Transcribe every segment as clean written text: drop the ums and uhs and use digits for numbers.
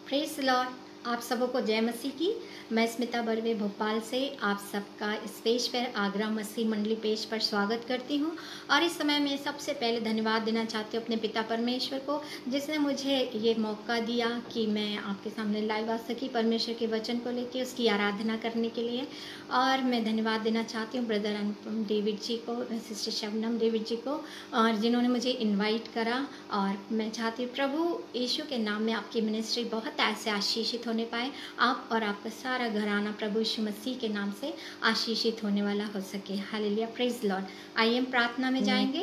Praise Lord. आप सबों को जय मसीह की। मैं स्मिता बर्वे भोपाल से आप सबका इस पेज पर आगरा मसीह मंडली पेज पर स्वागत करती हूँ। और इस समय मैं सबसे पहले धन्यवाद देना चाहती हूँ अपने पिता परमेश्वर को, जिसने मुझे ये मौका दिया कि मैं आपके सामने लाइव आ सकी परमेश्वर के वचन को लेकर उसकी आराधना करने के लिए। और मैं धन्यवाद देना चाहती हूँ ब्रदर अनुपम डेविड जी को, सिस्टर शबनम डेविड जी को, और जिन्होंने मुझे इन्वाइट करा। और मैं चाहती हूँ प्रभु यीशु के नाम में आपकी मिनिस्ट्री बहुत ऐसे आशीषित होने पाए, आप और आपका सारा घराना प्रभु यीशु मसीह के नाम से आशीषित होने वाला हो सके। Hallelujah, praise Lord. आइए हम प्रार्थना में जाएंगे।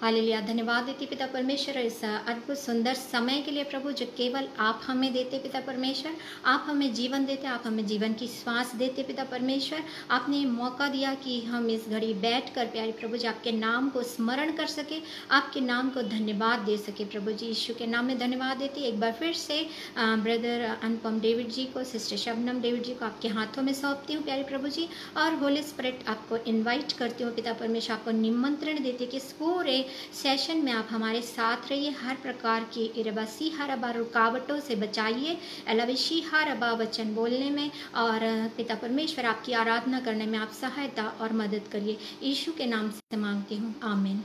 हालेलुया, धन्यवाद देती पिता परमेश्वर इस अद्भुत सुंदर समय के लिए प्रभु, जो केवल आप हमें देते पिता परमेश्वर। आप हमें जीवन देते, आप हमें जीवन की श्वास देते पिता परमेश्वर। आपने मौका दिया कि हम इस घड़ी बैठ कर प्यारे प्रभु जी आपके नाम को स्मरण कर सके, आपके नाम को धन्यवाद दे सके। प्रभु जी यीशु के नाम में धन्यवाद देती एक बार फिर से ब्रदर अनुपम डेविड जी को, सिस्टर शबनम डेविड जी को आपके हाथों में सौंपती हूँ प्यारे प्रभु जी। और होली स्पिरिट आपको इनवाइट करती हूँ पिता परमेश्वर, आपको निमंत्रण देती कि इस पूरे सेशन में आप हमारे साथ रहिए। हर प्रकार की इरबासी हरबा रुकावटों से बचाइए, एलाविशी हरबा वचन बोलने में और पिता परमेश्वर आपकी आराधना करने में आप सहायता और मदद करिए। यीशु के नाम से मांगती हूँ, आमीन।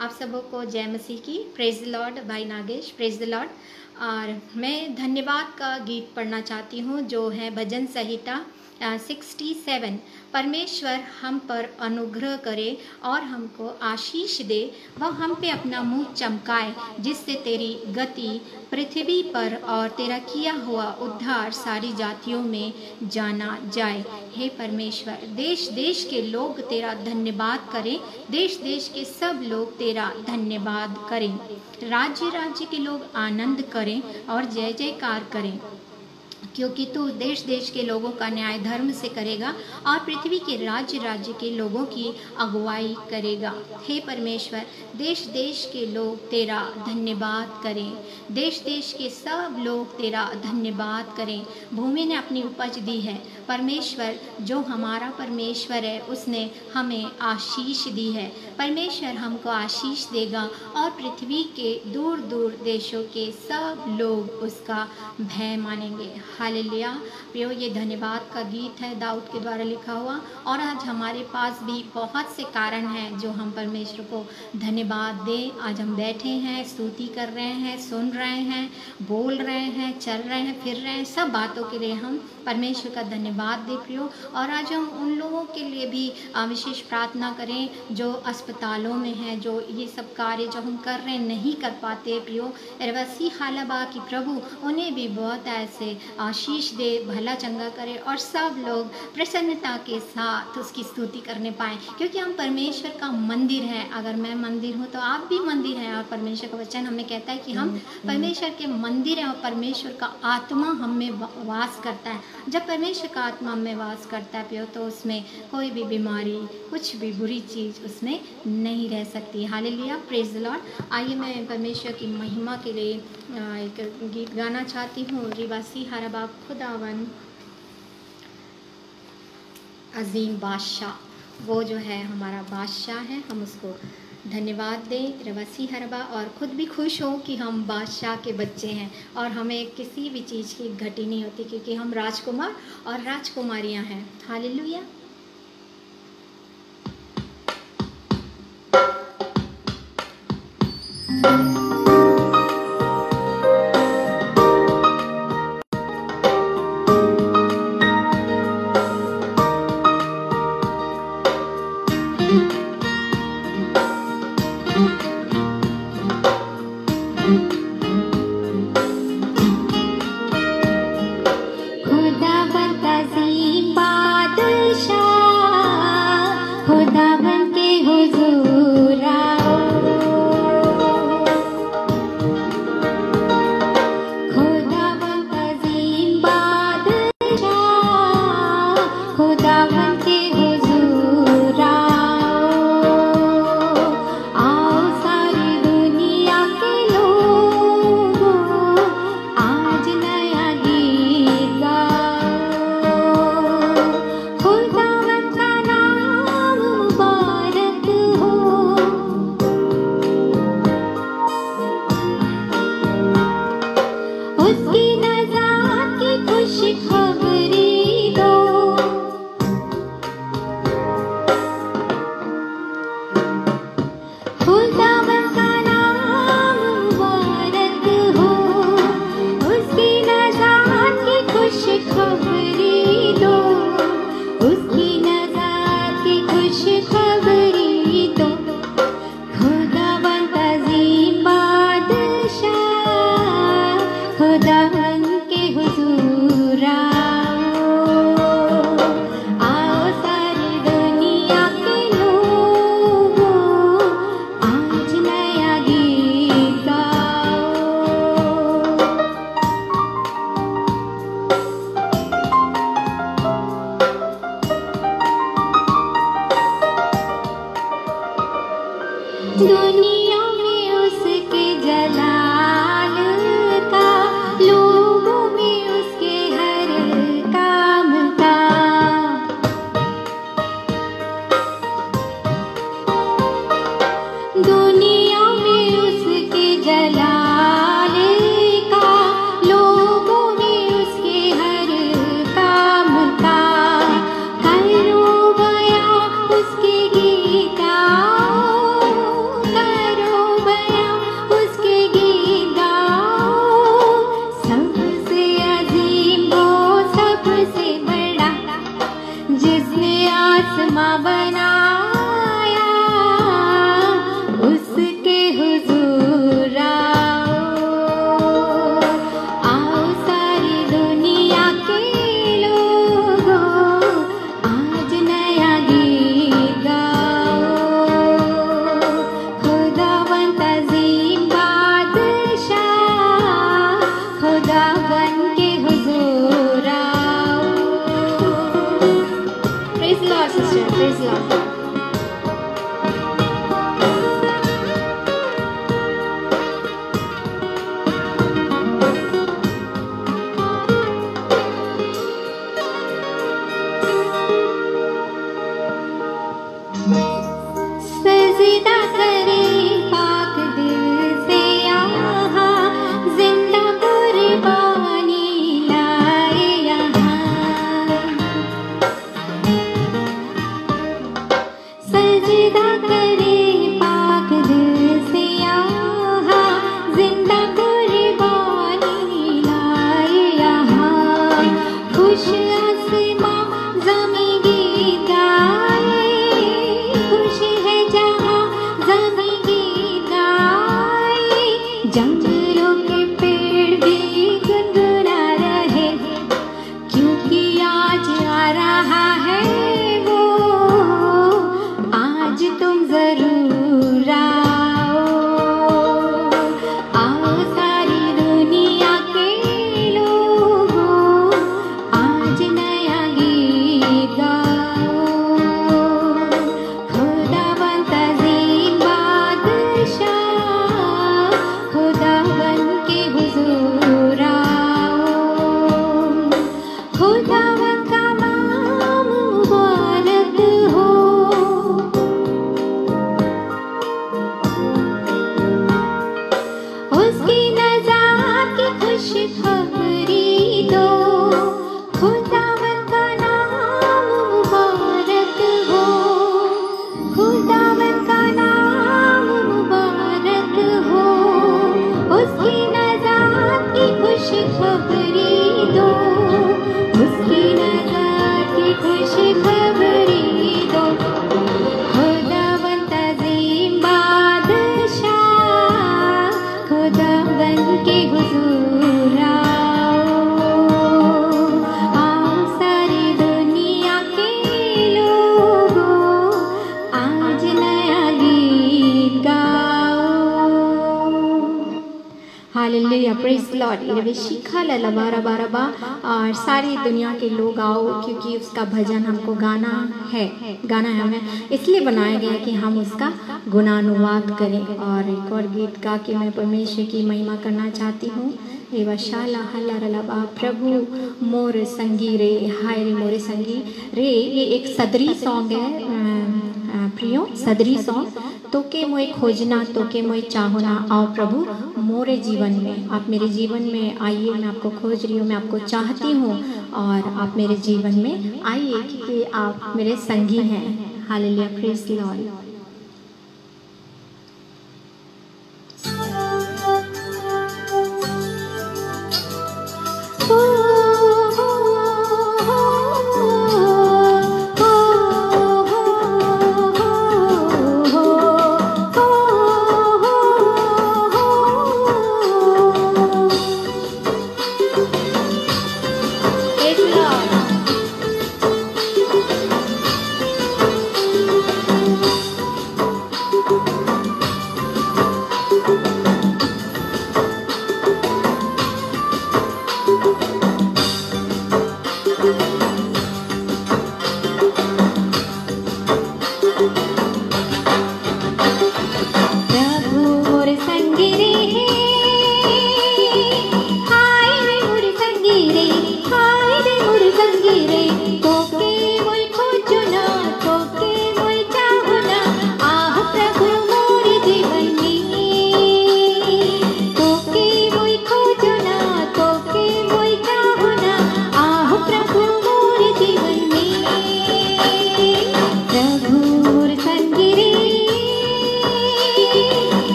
आप सबों को जय मसीह की। प्रेज द लॉर्ड भाई नागेश, प्रेज द लॉर्ड। और मैं धन्यवाद का गीत पढ़ना चाहती हूँ जो है भजन संहिता 67। परमेश्वर हम पर अनुग्रह करे और हमको आशीष दे, वह हम पे अपना मुंह चमकाए, जिससे तेरी गति पृथ्वी पर और तेरा किया हुआ उद्धार सारी जातियों में जाना जाए। हे परमेश्वर, देश देश के लोग तेरा धन्यवाद करें, देश देश के सब लोग तेरा धन्यवाद करें, राज्य राज्य के लोग आनंद करें और जय जयकार करें, क्योंकि तू देश देश के लोगों का न्याय धर्म से करेगा और पृथ्वी के राज्य राज्य के लोगों की अगुवाई करेगा। हे परमेश्वर, देश देश के लोग तेरा धन्यवाद करें, देश देश के सब लोग तेरा धन्यवाद करें। भूमि ने अपनी उपज दी है परमेश्वर, जो हमारा परमेश्वर है उसने हमें आशीष दी है। परमेश्वर हमको आशीष देगा और पृथ्वी के दूर दूर देशों के सब लोग उसका भय मानेंगे। हालेलुया। प्रियो, ये धन्यवाद का गीत है दाऊद के द्वारा लिखा हुआ। और आज हमारे पास भी बहुत से कारण हैं जो हम परमेश्वर को धन्यवाद दें। आज हम बैठे हैं, स्तुति कर रहे हैं, सुन रहे हैं, बोल रहे हैं, चल रहे हैं, फिर रहे हैं, सब बातों के लिए हम परमेश्वर का धन्यवाद दे प्रियो। और आज हम उन लोगों के लिए भी विशेष प्रार्थना करें जो अस्पतालों में हैं, जो ये सब कार्य जो हम कर रहे हैं नहीं कर पाते प्रियो। वैसी हालाबा की प्रभु उन्हें भी बहुत ऐसे आशीष दे, भला चंगा करे और सब लोग प्रसन्नता के साथ उसकी स्तुति करने पाएं, क्योंकि हम परमेश्वर का मंदिर है। अगर मैं मंदिर हूँ तो आप भी मंदिर हैं। और परमेश्वर का वचन हमें कहता है कि हम परमेश्वर के मंदिर हैं और परमेश्वर का आत्मा हम में वास करता है। जब परमेश्वर का आत्मा में वास करता है प्रियो, तो उसमें कोई भी बीमारी, कुछ भी बुरी चीज़ उसमें नहीं रह सकती। Hallelujah, praise the Lord. आइए मैं परमेश्वर की महिमा के लिए एक गीत गाना चाहती हूँ। रिवासी हरबा खुदावन अजीम बादशाह, वो जो है हमारा बादशाह है, हम उसको धन्यवाद दें। रवासी हरबा और ख़ुद भी खुश हो कि हम बादशाह के बच्चे हैं और हमें किसी भी चीज़ की घटी नहीं होती, क्योंकि हम राजकुमार और राजकुमारियां हैं। हालेलुया। उसकी नज़र खुदावन के हुजूर आओ सारी दुनिया के लोगों, आज नया गीत गाओ। दुनिया में उसके जलाल का, लोगों में उसके हर काम का। दुनिया में उसके जलाल का, लोगों में उसके हर काम का। करो बयां उसके गीत गाओ, करो बयां उसके गीत गाओ। सबसे अजीम वो सबसे बड़ा, जिसने आसमां बनाया, उसके हुजूर आओ सारी दुनिया के लोगों, आज नया गीत गाओ। खुदावंद अजीम बादशाह, खुदावन के हुजूर आओ। Praise the Lord sister, praise the Lord. सजदा करे पाक दिल से यहाँ, जिंदा कुर्बानी लाए यहाँ। सजदा करे पाक दिल से यहाँ, जिंदा कुर्बानी लाए यहाँ। खुश आसमां ज़मीं गीत गाए, खुश है जहाँ ज़मीं गीत गाए। जंगलों के पेड़ भी गुनगुना रहे, क्योंकि आज आ रहा है वो, आज तुम जरूर आओ। आओ सारी दुनिया के लोगों, आज नया गीत गाओ। खुदावंद अजीम बादशाह, खुदावन के हुजूर आओ। खुदावन का नाम मुबारक हो, उसकी नज़ात की खुशखबरी दो। खुदावन का नाम मुबारक हो, खुदावन का नाम मुबारक हो। उसकी नज़ात की खुशखबरी दो, उसकी नज़ात की खुशखबरी दो। खुदावंद अजीम बादशाह, खुदावन के हुजूर आओ। आओ सारी दुनिया के लोगों, आज नया गीत गाओ। Hallelujah, praise the Lord. इरवे शिखा ललबारा बारबा, और सारी दुनिया के लोग आओ, क्योंकि उसका भजन हमको गाना है हमें इसलिए बनाया गया है कि हम उसका गुणानुवाद करें। और एक और गीत गा के मैं परमेश्वर की महिमा करना चाहती हूँ। रेवा शाला हल्ला रलबा, प्रभु मोर संगी रे, हाय रे मोरे संगी रे। ये एक सदरी सॉन्ग है प्रियो, सदरी सॉन्ग। तोके मोए खोजना, तोके मोए चाहोना, आओ प्रभु मोरे जीवन में। आप मेरे जीवन में आइए, मैं आपको खोज रही हूँ, मैं आपको चाहती हूँ, और आप मेरे जीवन में आइए, क्योंकि आप मेरे संगी हैं। Hallelujah, praise the Lord.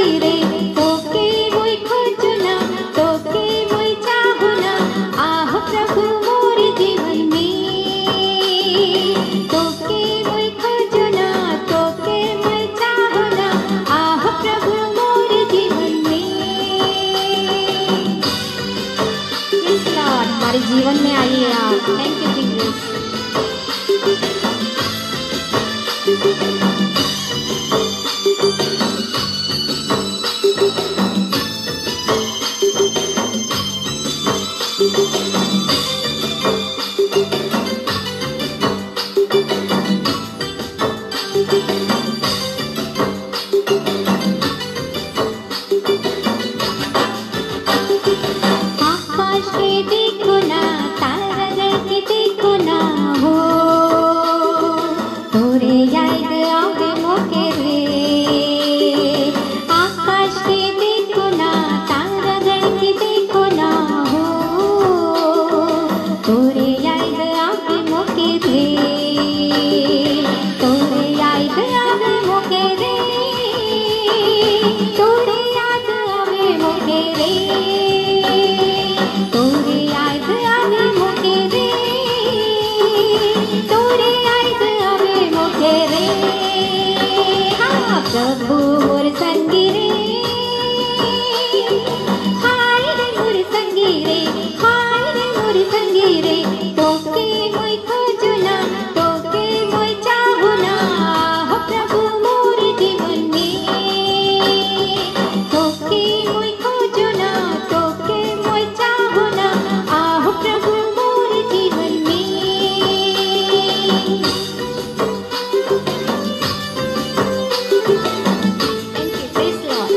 संगी रे तोके मोई खोजना तोके मोई चाहना आह प्रभु मोर जीवन में तोके मोई खोजना तोके मोई चाहना आह प्रभु मोर जीवन में। इस लॉर्ड हमारे जीवन में आइए आप। Thank you Jesus. आकाश के देखो ना तारा दल के देखो ना हो तोरे याद आवे मोके रे। आकाश के देखो ना तारा दल के देखो ना हो तोरे याद आवे मोके रे तोरे याद आवे मोके रे तोरे याद आवे मोके रे तोरे याद आवे मोके रे तोरे याद आवे मोके रे। हाँ प्रभु मोर संगी रे हाय रे मोर संगी रे हाय रे मोर संगी रे तोके मोई खोजना तोके मोई चाहना हो प्रभु मोर जीवन में तोके मोई खोजना तोके मोई चाहना आह प्रभु मोर जीवन में। Thank you, praise Lord.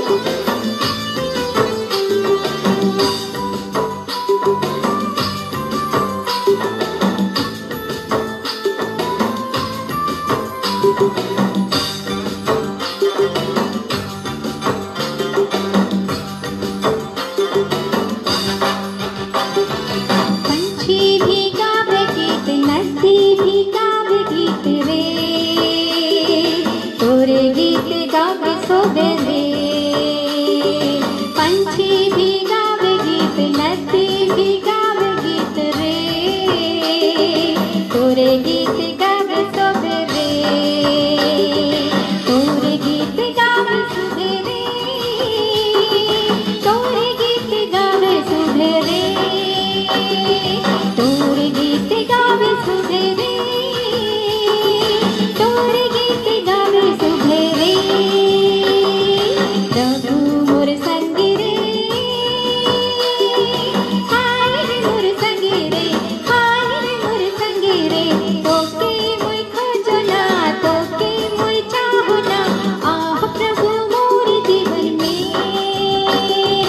पंछी भी गावे गीत नदी भी गावे गीत रे तोरे गीत गावे सोबे रे। पंछी भी गावे गीत नदी भी गावे गीत रे तोरे गीत गावे सोबे रे तोरे गीत गावे सुबे रे तोरे गीत गावे सुबे रे तोरे गीत गावे सुबे रे तोरे गीत गावे सुबे रे। प्रभु मोर संगी रे हाय रे मोर संगी रे हाय रे मोर संगी रे तोके मोई खोजना तोके मोई चाहना आह प्रभु मोर जीवन में।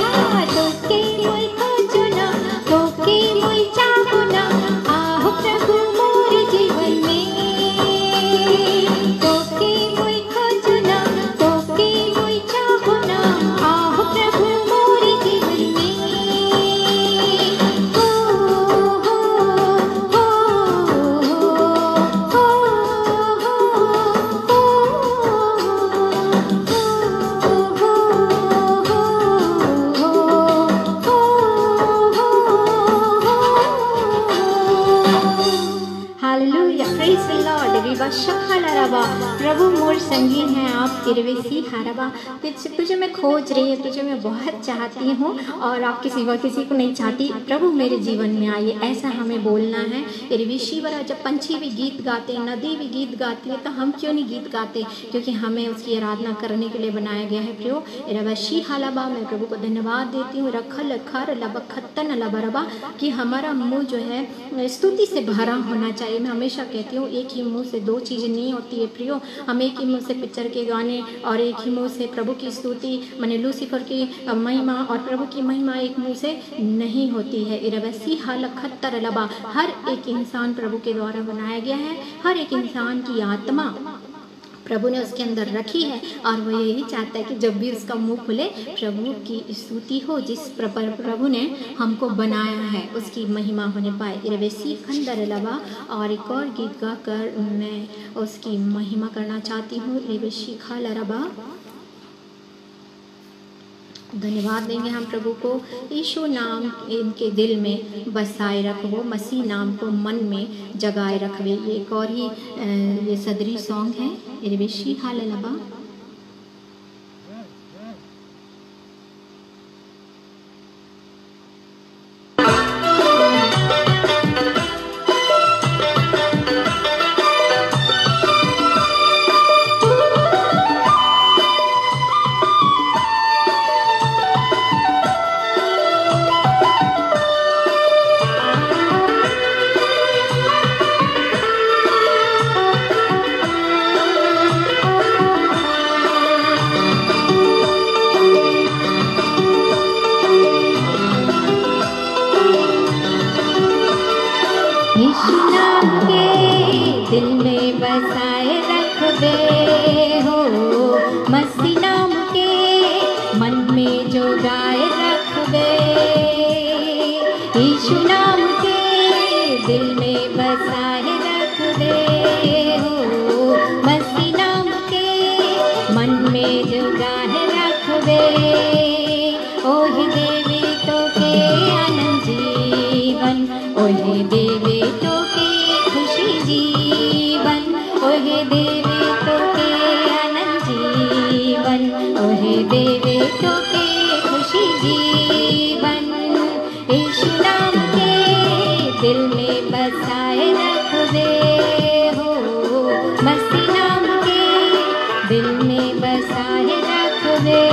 हाँ तोके मोई खोजना तोके मोई चाहना आह प्रभु मोर जीवन में तोके मोई खोजना तोके मोई चाहना आह प्रभु मोर जीवन में। हो हो हो hallelujah praise the Lord Riva शखलरवा। प्रभु मोर संगी हैं आप तिरवेसी हरवा। तुझे मैं खोज रही हूँ तुझे मैं बहुत चाहती हूँ और आपके सिवा किसी को नहीं चाहती। प्रभु मेरे जीवन में आइए ऐसा हमें बोलना है। ऋषिवरा जब पंछी भी गीत गाते हैं नदी भी गीत गाती है तो हम क्यों नहीं गीत गाते क्योंकि हमें उसकी आराधना करने के लिए बनाया गया है। प्रियो रवशी हालाबा मैं प्रभु को धन्यवाद देती हूँ। रखल खर लब खत्तन लबरबा कि हमारा मुँह जो है स्तुति से भरा होना चाहिए। मैं हमेशा कहती हूँ एक ही मुँह से दो चीज़ें नहीं होती है प्रियो। हम एक ही मुँह से पिक्चर के गाने और एक ही मुँह से प्रभु की स्तुति माने लूसीफर की महिमा और प्रभु की महिमा एक मुँह से नहीं होती है। इरवसी हाल खत्तर लबा हर एक इंसान प्रभु के द्वारा बनाया गया है। हर एक इंसान की आत्मा प्रभु ने उसके अंदर रखी है और वो यही चाहता है कि जब भी उसका मुंह खुले प्रभु की स्तुति हो। जिस प्रभु ने हमको बनाया है उसकी महिमा होने पाए। इरवेसी खंदर लबा और एक और गीत गा कर मैं उसकी महिमा करना चाहती हूँ। इरवेसी खाल रबा धन्यवाद देंगे हम प्रभु को। यीशु नाम इनके दिल में बसाए रखो, मसीह नाम को मन में जगाए रखवे। ये एक और ही ये सदरी सॉन्ग है, इरविशी हाललबा। दिल में बसाए रखबे हो, मसीह नाम के मन में जोगाए रखबे। यीशु नाम के दिल में बसाए रखबे हो, मसीह नाम के मन में जोगाए रखबे। ओहे देवी तो के आनंद जीवन, ओहे देवी तो के खुशी जीवन, ओहे देवी तो के आनंद जीवन, ओहे देवी तो के खुशी जीवन। यीशु नाम के दिल में बसाए रखबे हो, मसीह नाम के दिल में बसाए रखबे।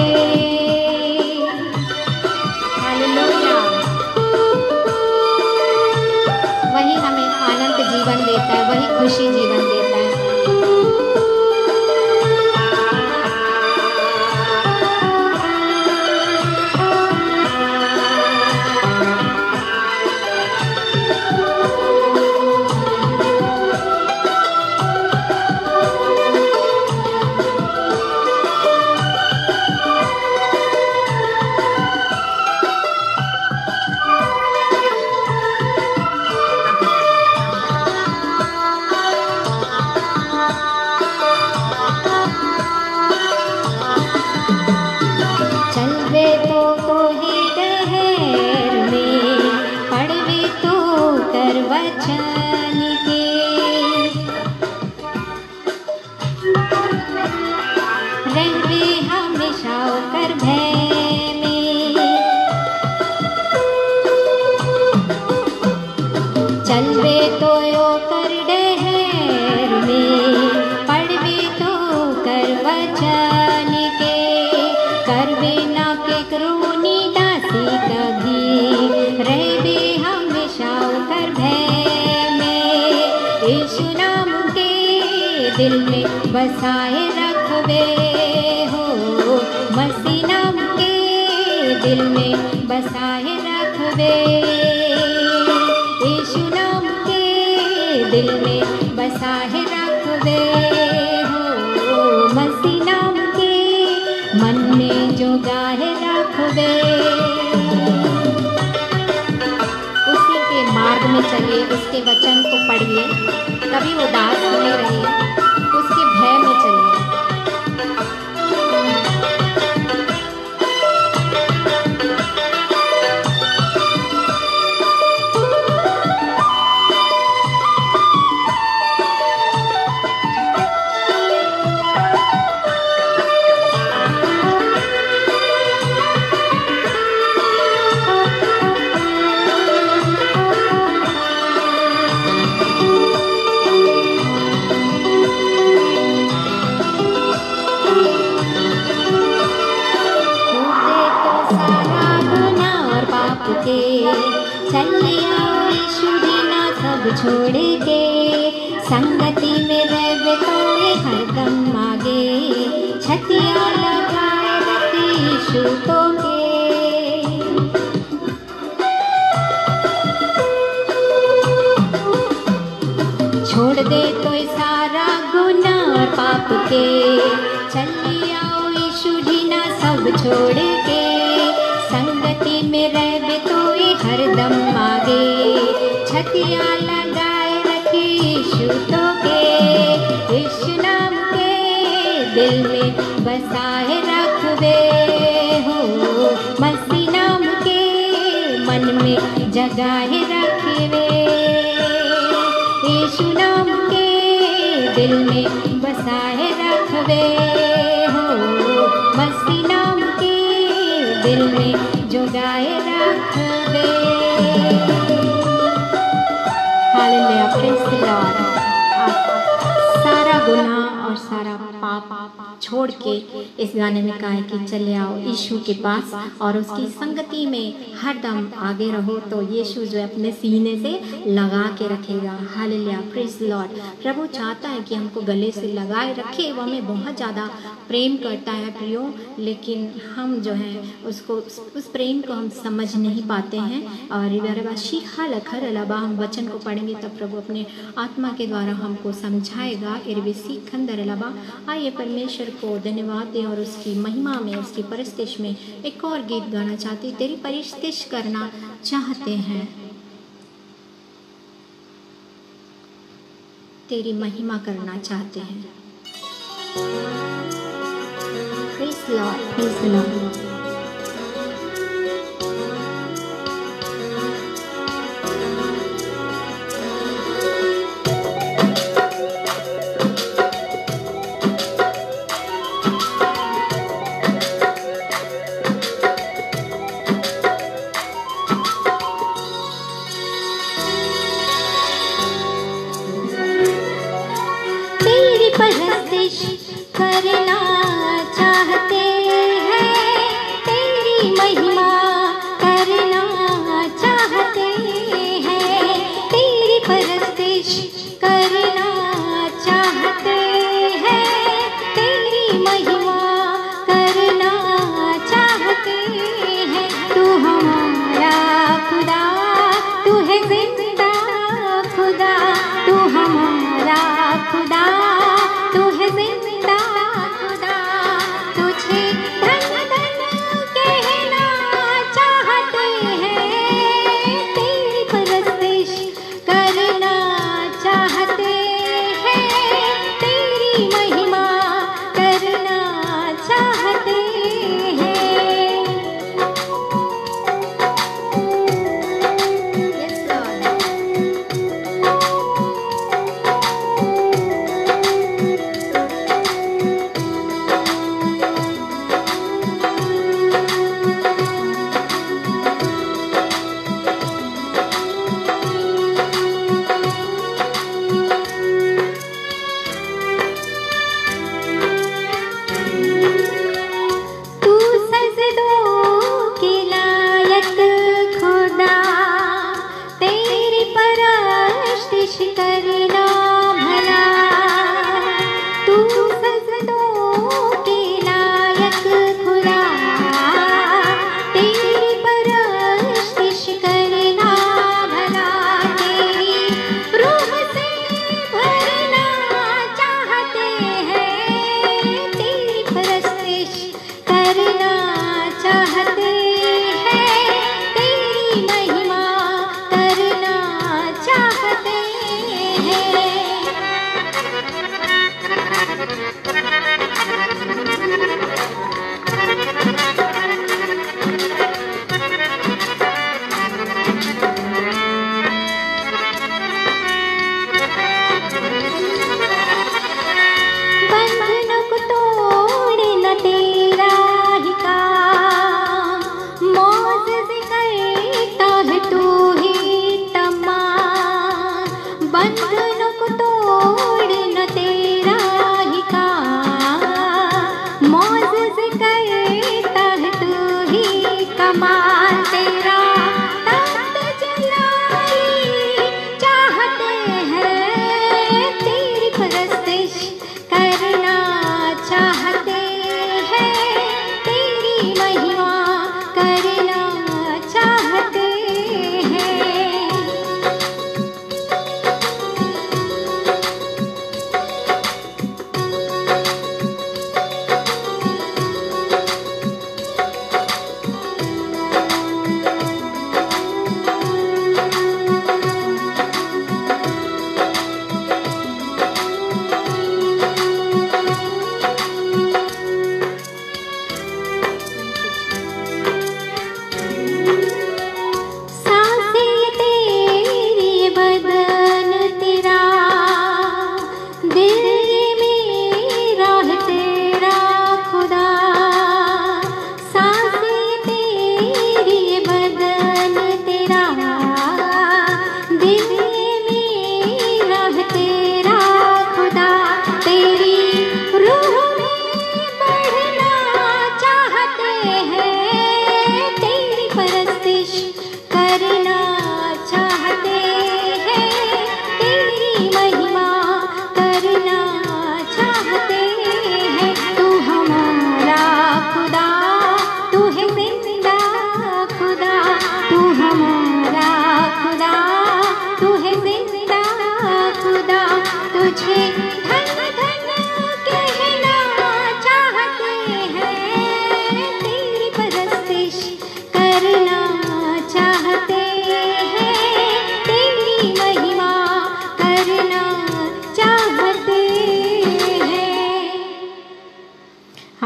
हालेलुया। वही हमें आनंद जीवन देता है, वही खुशी जीवन देता है। दिल में बसाए रखबे हो, मसीह नाम के दिल में बसाए रखबे। यीशु नाम के दिल में बसाए रखबे हो, मसीह नाम के मन में जोगाए रखबे। उसी के मार्ग में चलिए, उसके वचन को पढ़िए, कभी उदास नहीं रहिए, उसके भय में चलिए। छोड़ के संगति में रहे तोड़े हरदम आगे, छतिया लगाए रखी यीशु तो के। छोड़ दे तो सारा गुनाह और पाप के, चली आओ यीशु जीना सब छोड़ के। संगति में रहे तोड़े हरदम आगे, छतिया लगाए रखी यीशु तो के। यीशु नाम के दिल में बसाए रखबे हो, रखवे हो, मसीह नाम के दिल में जुगाए रखवे। Hallelujah, praise the Lord. सारा गुनाह और सारा पाप छोड़ के इस गाने में कहा है कि चले आओ यीशु के पास और उसकी संगति में हरदम आगे रहो, तो यीशु जो है अपने सीने से लगा के रखेगा। Hallelujah, praise the Lord. प्रभु चाहता है कि हमको गले से लगाए रखे, वो हमें बहुत ज़्यादा प्रेम करता है प्रियो, लेकिन हम जो है उसको उस प्रेम को हम समझ नहीं पाते हैं। और शीखा लखर अलावा हम वचन को पढ़ेंगे तब प्रभु अपने आत्मा के द्वारा हमको समझाएगा। इरवे सीखंदर अलावा आइए परमेश्वर को धन्यवाद दें और उसकी महिमा में, उसकी परिस्तिश में एक और गीत गाना चाहती, तेरी परिस्तिश करना चाहते हैं, तेरी महिमा करना चाहते हैं। Praise the Lord, praise the Lord. परस्तिश करना चाहते हैं, तेरी महिमा करना चाहते हैं, तेरी परस्तिश करना चाहते हैं, तेरी महिमा करना चाहते हैं। तू हमारा खुदा, तू है जिंदा खुदा, तू हमारा खुदा, तू है जिंदा खुदा, तुझे धन धन कहना चाहते हैं, तेरी परस्तिश करना चाहते हैं, तेरी महिमा करना चाहते हैं। Yes, Lord. तू सजदों के लायक खुदा, तेरी परस्तिश करना भला। तू सजदों के लायक खुदा, तेरी परस्तिश करना भला। तेरी रूह से भरना चाहते हैं, तेरी परस्तिश करना चाहते हैं, तेरी महिमा करना चाहते हैं। बंधनों को तोड़ना तेरा ही काम, मौज़े करता है तू ही तमाम। बंधनों को तोड़ना तेरा ही काम, मौज़े करता है तू ही कमाल। तेरा तख्त जलाली चाहते हैं, तेरी परस्तिश करना चाहते हैं, तेरी महिमा करना चाहते हैं।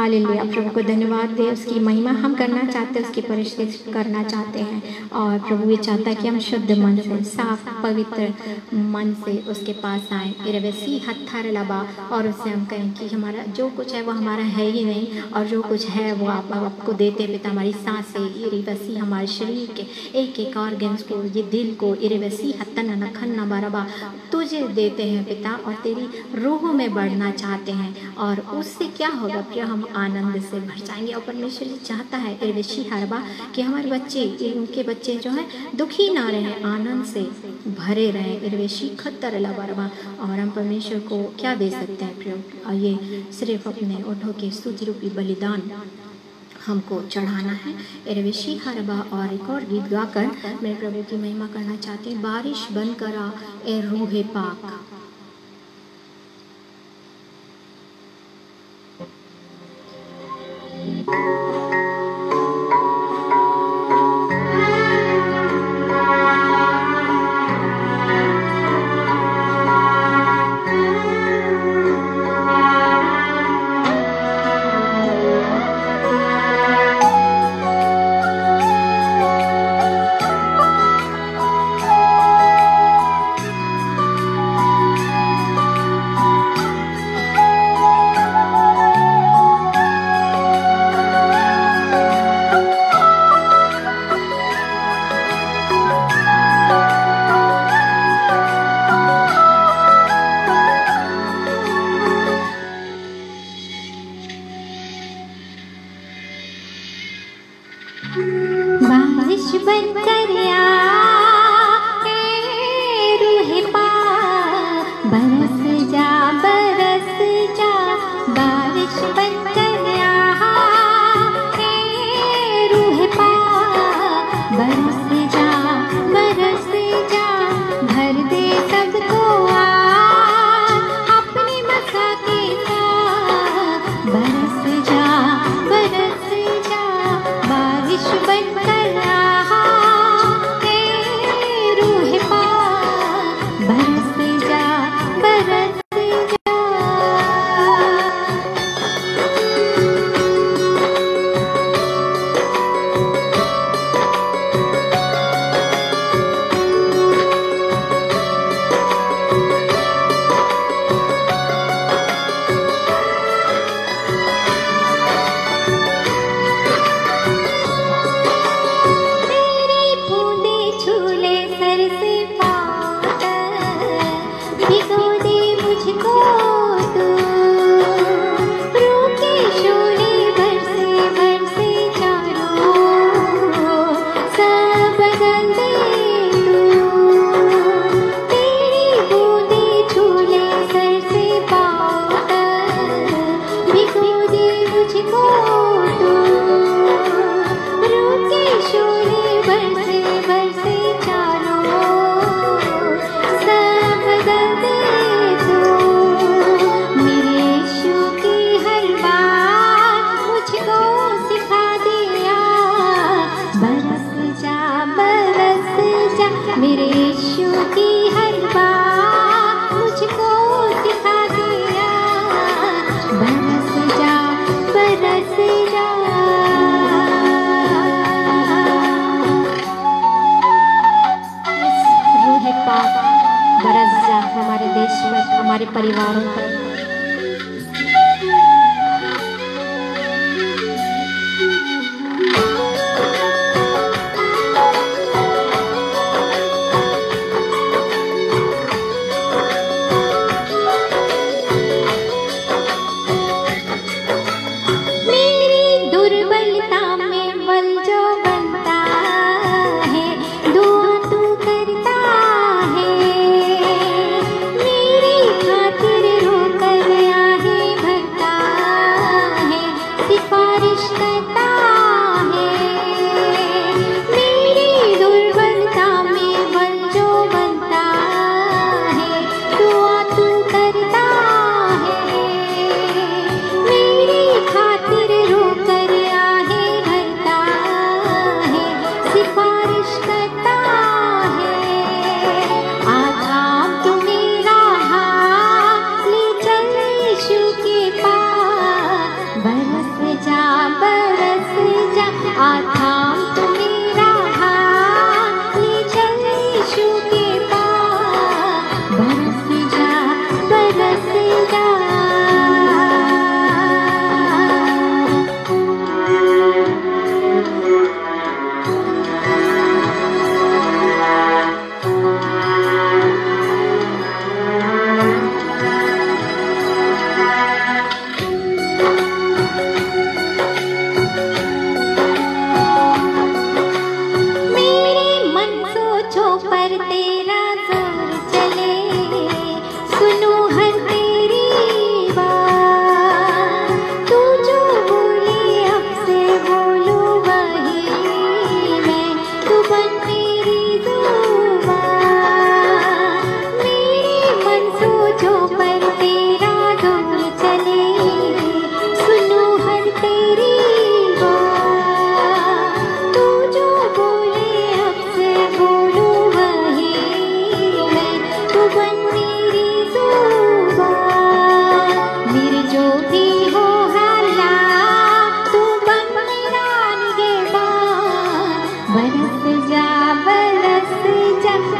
हालेलुया। प्रभु को धन्यवाद दे, उसकी महिमा हम करना चाहते हैं, उसकी परिस्थिति करना चाहते हैं। और प्रभु ये चाहता है कि हम शुद्ध मन से, साफ पवित्र मन से उसके पास आए। इरवेसी हत्थर लबा, और उससे हम कहें कि हमारा जो कुछ है वो हमारा है ही नहीं, और जो कुछ है वो आप आपको देते पिता। हमारी सांसें, इरवेसी हमारे शरीर के एक एक ऑर्गन्स को, ये दिल को, इरवेसी हत्तन नखन नबरबा तुझे देते हैं पिता, और तेरी रूह में बढ़ना चाहते हैं। और उससे क्या होगा प्रिय, हम आनंद से भर जाएंगे। और परमेश्वर जी चाहता है इरवेशी हरबा कि हमारे बच्चे, उनके बच्चे जो हैं दुखी ना रहें, आनंद से भरे रहें। इरवेशी खत्तर लबरबा। और हम परमेश्वर को क्या दे सकते हैं प्रिय, और ये सिर्फ अपने ओठों के स्तुति रूपी बलिदान हमको चढ़ाना है। इरवेशी हरबा। और एक और गीत गाकर मैं प्रभु की महिमा करना चाहती हूँ। बारिश बन करा ए रूहे पाक। बारिश बनकर रूहे पाक, बरस जा बारिश बनकर रूहे पाक, बरस जा भर दे सबको अपनी मसा के साथ। बरस जा बारिश बनकर रूहे पाक, बरस जा मेरे यीशु की हर बात मुझको सिखा दिया। बरस जा रूहे पाक, बरस जा हमारे देश पर, हमारे परिवारों पर। रोका आथाम तो मेरा हाथ ले चल यीशु के पास, बरस जा बरस जा।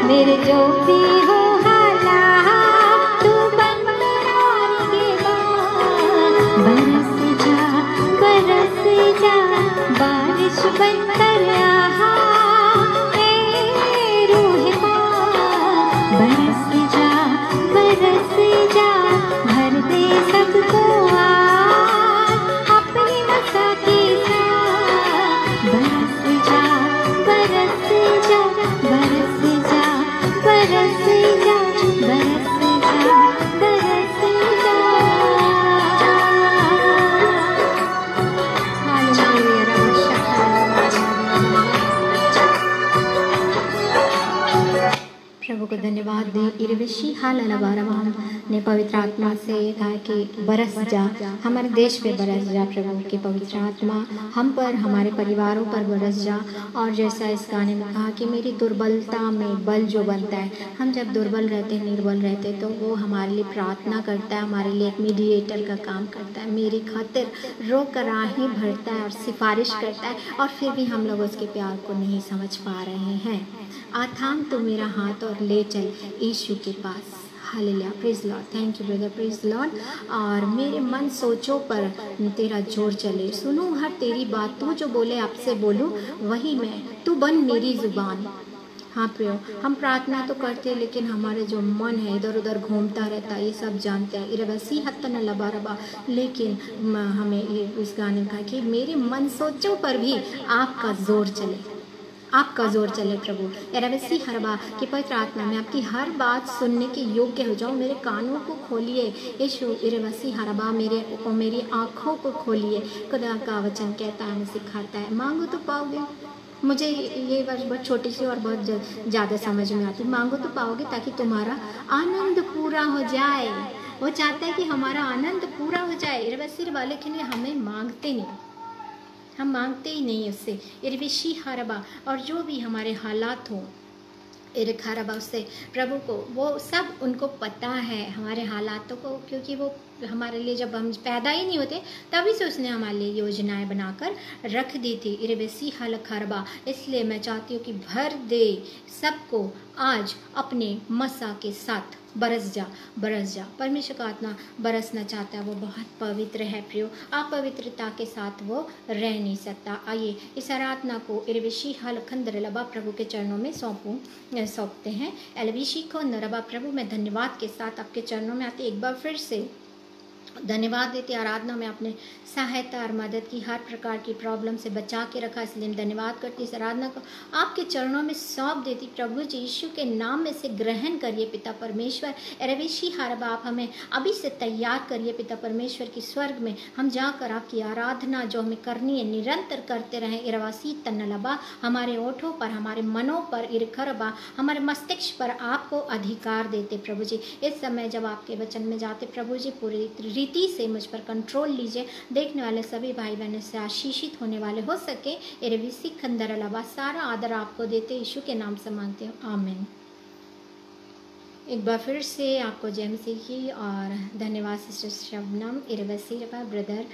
मेरे जो भी हो हालात तू बन मेरा निगहबान, बरस जा बारिश बनकर आ ए रूह पाक, बरस जा भर दे सबको आज अपनी मसा के साथ, बरस जा बरस जा बरस जा बरस जा बरस जा बरस जा। प्रभु को धन्यवाद दें। इरविशी हाललबारवाम ने पवित्र आत्मा से कहा कि बरस जा, हमारे देश पे बरस जा प्रभु की पवित्र आत्मा, हम पर हमारे परिवारों पर बरस जा। और जैसा इस गाने में कहा कि मेरी दुर्बलता में बल जो बनता है, हम जब दुर्बल रहते निर्बल रहते तो वो हमारे लिए प्रार्थना करता है, हमारे लिए एक मीडिएटर का काम करता है, मेरी खातिर रो कर आँखें भरता है और सिफारिश करता है, और फिर भी हम लोग उसके प्यार को नहीं समझ पा रहे हैं। आथाम तो मेरा हाथ और ले चल यीशु के पास। Hallelujah, praise Lord, thank you brother, praise Lord. और मेरे मन सोचों पर तेरा जोर चले, सुनूं हर तेरी बात, तू जो बोले आपसे बोलूं वही मैं, तू बन मेरी जुबान। हाँ प्रियो, हम प्रार्थना तो करते हैं लेकिन हमारे जो मन है इधर उधर घूमता रहता है, ये सब जानते हैं। इरवसी हत्तन लबा रबा, लेकिन हमें ये इस गाने का कि मेरे मन सोचों पर भी आपका जोर चले, आपका जोर चले प्रभु। इरवसी हरबा की पवित्र आत्मा में आपकी हर बात सुनने के योग्य हो जाओ, मेरे कानों को खोलिए यीशु। इरवसी हरबा मेरी आँखों को खोलिए। खुदा का वचन कहता है, सिखाता है, मांगो तो पाओगे। मुझे ये वर्ष बहुत छोटी सी और बहुत ज़्यादा समझ में आती, मांगो तो पाओगे ताकि तुम्हारा आनंद पूरा हो जाए। वो चाहता है कि हमारा आनंद पूरा हो जाए। इरवसी वाले के लिए हमें मांगते नहीं, हम मांगते ही नहीं उससे। इरविशी हरबा, और जो भी हमारे हालात हो इरक हरबा, उससे प्रभु को वो सब उनको पता है हमारे हालातों को, क्योंकि वो हमारे लिए जब हम पैदा ही नहीं होते तभी से उसने हमारे लिए योजनाएं बनाकर रख दी थी। इरवेसी हल खरबा, इसलिए मैं चाहती हूँ कि भर दे सबको आज अपने मसा के साथ। बरस जा बरस जा। परमेश्वर का आत्मा बरसना चाहता है, वो बहुत पवित्र है प्रियो, अपवित्रता के साथ वो रह नहीं सकता। आइए इस आराधना को इरविशी हल खंदर लबा प्रभु के चरणों में सौंपते हैं। एलविशी को नरबा प्रभु, मैं धन्यवाद के साथ आपके चरणों में आते एक बार फिर से धन्यवाद देती। आराधना में आपने सहायता और मदद की, हर प्रकार की प्रॉब्लम से बचा के रखा, इसलिए धन्यवाद करती। इस आराधना को आपके चरणों में सौंप देती प्रभु जी, यीशु के नाम में से ग्रहण करिए पिता परमेश्वर। रविशी हरबा, आप हमें अभी से तैयार करिए पिता परमेश्वर की स्वर्ग में हम जाकर आपकी आराधना जो हमें करनी है निरंतर करते रहें। इरवासी तन्नलबा, हमारे ओठों पर, हमारे मनों पर, इरखरबा, हमारे मस्तिष्क पर आपको अधिकार देते प्रभु जी। इस समय जब आपके वचन में जाते प्रभु जी, पूरी रीति से मुझ पर कंट्रोल लीजिए। देखने वाले सभी भाई बहनों से आशीषित होने वाले हो सके। इरविसी खंदर लबा, सारा आदर आपको देते यीशु के नाम से मांगते हो, आमीन। एक बार फिर से आपको जय मसीह की और धन्यवाद सिस्टर शबनम इरवसी ब्रदर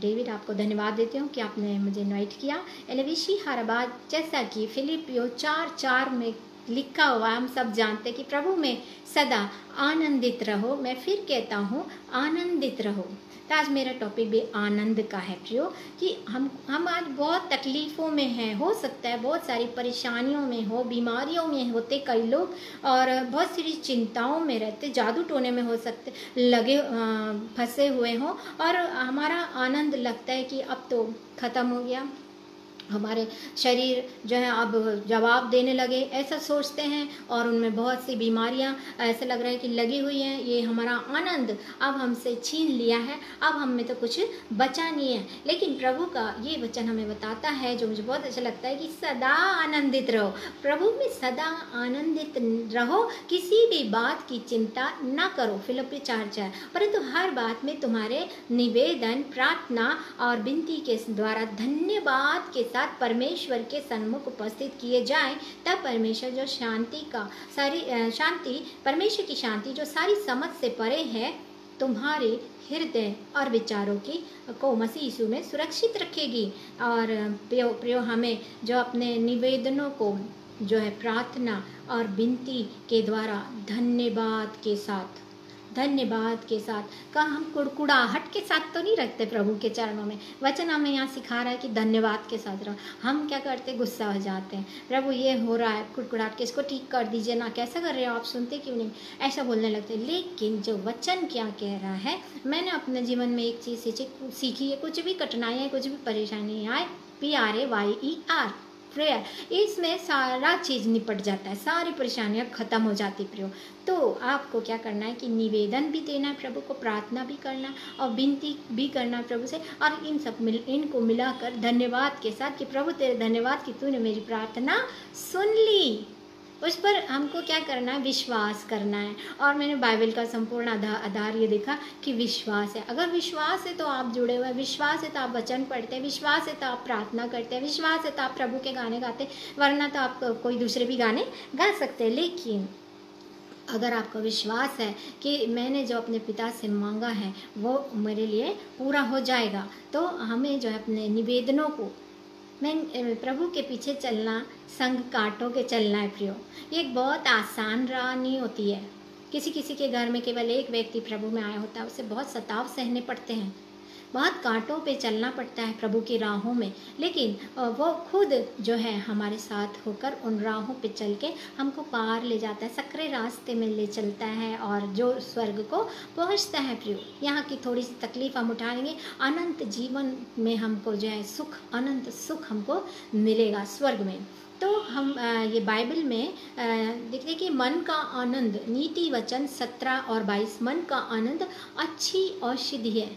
डेविड, आपको धन्यवाद देती हूँ कि आपने मुझे इनवाइट किया। एलविशी हरबाद, जैसा कि फिलिपियो 4:4 में लिखा हुआ, हम सब जानते कि प्रभु में सदा आनंदित रहो। मैं फिर कहता हूँ आनंदित रहो। तो आज मेरा टॉपिक भी आनंद का है प्रियो, कि हम आज बहुत तकलीफ़ों में हैं, हो सकता है बहुत सारी परेशानियों में हो, बीमारियों में होते कई लोग, और बहुत सारी चिंताओं में रहते, जादू टोने में हो सकते लगे फंसे हुए हों, और हमारा आनंद लगता है कि अब तो ख़त्म हो गया, हमारे शरीर जो है अब जवाब देने लगे, ऐसा सोचते हैं, और उनमें बहुत सी बीमारियां ऐसा लग रहा है कि लगी हुई हैं। ये हमारा आनंद अब हमसे छीन लिया है, अब हम में तो कुछ बचा नहीं है। लेकिन प्रभु का ये वचन हमें बताता है, जो मुझे बहुत अच्छा लगता है, कि सदा आनंदित रहो, प्रभु में सदा आनंदित रहो, किसी भी बात की चिंता ना करो, फिलिप्पी 4:4, परंतु हर बात में तुम्हारे निवेदन, प्रार्थना और विनती के द्वारा धन्यवाद के साथ परमेश्वर के सन्मुख उपस्थित किए जाएं, तब परमेश्वर जो परमेश्वर की शांति जो सारी समझ से परे है, तुम्हारे हृदय और विचारों को मसीह यीशु में सुरक्षित रखेगी। और प्रियो हमें जो अपने निवेदनों को जो है प्रार्थना और विनती के द्वारा धन्यवाद के साथ का, हम कुड़कुड़ाहट के साथ तो नहीं रखते प्रभु के चरणों में। वचन हमें यहाँ सिखा रहा है कि धन्यवाद के साथ रहो। हम क्या करते, गुस्सा हो जाते हैं, प्रभु ये हो रहा है, कुड़कुड़ाहट के, इसको ठीक कर दीजिए ना, कैसा कर रहे हो आप, सुनते क्यों नहीं, ऐसा बोलने लगते। लेकिन जो वचन क्या कह रहा है, मैंने अपने जीवन में एक चीज़ सीखी है, कुछ भी कठिनाइयाँ, कुछ भी परेशानी आए, PRAYER प्रेयर, इसमें सारा चीज़ निपट जाता है, सारी परेशानियाँ ख़त्म हो जाती प्रियो। तो आपको क्या करना है कि निवेदन भी देना है प्रभु को, प्रार्थना भी करना है और विनती भी करना है प्रभु से, और इनको मिलाकर धन्यवाद के साथ कि प्रभु तेरे धन्यवाद कि तूने मेरी प्रार्थना सुन ली। उस पर हमको क्या करना है, विश्वास करना है। और मैंने बाइबल का संपूर्ण आधार ये देखा कि विश्वास है। अगर विश्वास है तो आप जुड़े हुए हैं, विश्वास है तो आप वचन पढ़ते हैं, विश्वास है तो आप प्रार्थना करते हैं, विश्वास है तो आप प्रभु के गाने गाते हैं, वरना तो आप कोई दूसरे भी गाने गा सकते हैं। लेकिन अगर आपको विश्वास है कि मैंने जो अपने पिता से मांगा है वो मेरे लिए पूरा हो जाएगा, तो हमें जो है अपने निवेदनों को, मैं प्रभु के पीछे चलना, संग कांटों के चलना है प्रियो। ये एक बहुत आसान राह नहीं होती है। किसी के घर में केवल एक व्यक्ति प्रभु में आया होता है, उसे बहुत सताव सहने पड़ते हैं, बहुत कांटों पे चलना पड़ता है प्रभु की राहों में। लेकिन वो खुद जो है हमारे साथ होकर उन राहों पे चल के हमको पार ले जाता है, सकरे रास्ते में ले चलता है, और जो स्वर्ग को पहुंचता है प्रियो। यहाँ की थोड़ी सी तकलीफ हम उठाएंगे, अनंत जीवन में हमको जो है सुख, अनंत सुख हमको मिलेगा स्वर्ग में। तो हम ये बाइबल में देखते कि मन का आनंद, नीति वचन 17 और 22, मन का आनंद अच्छी औषधि है।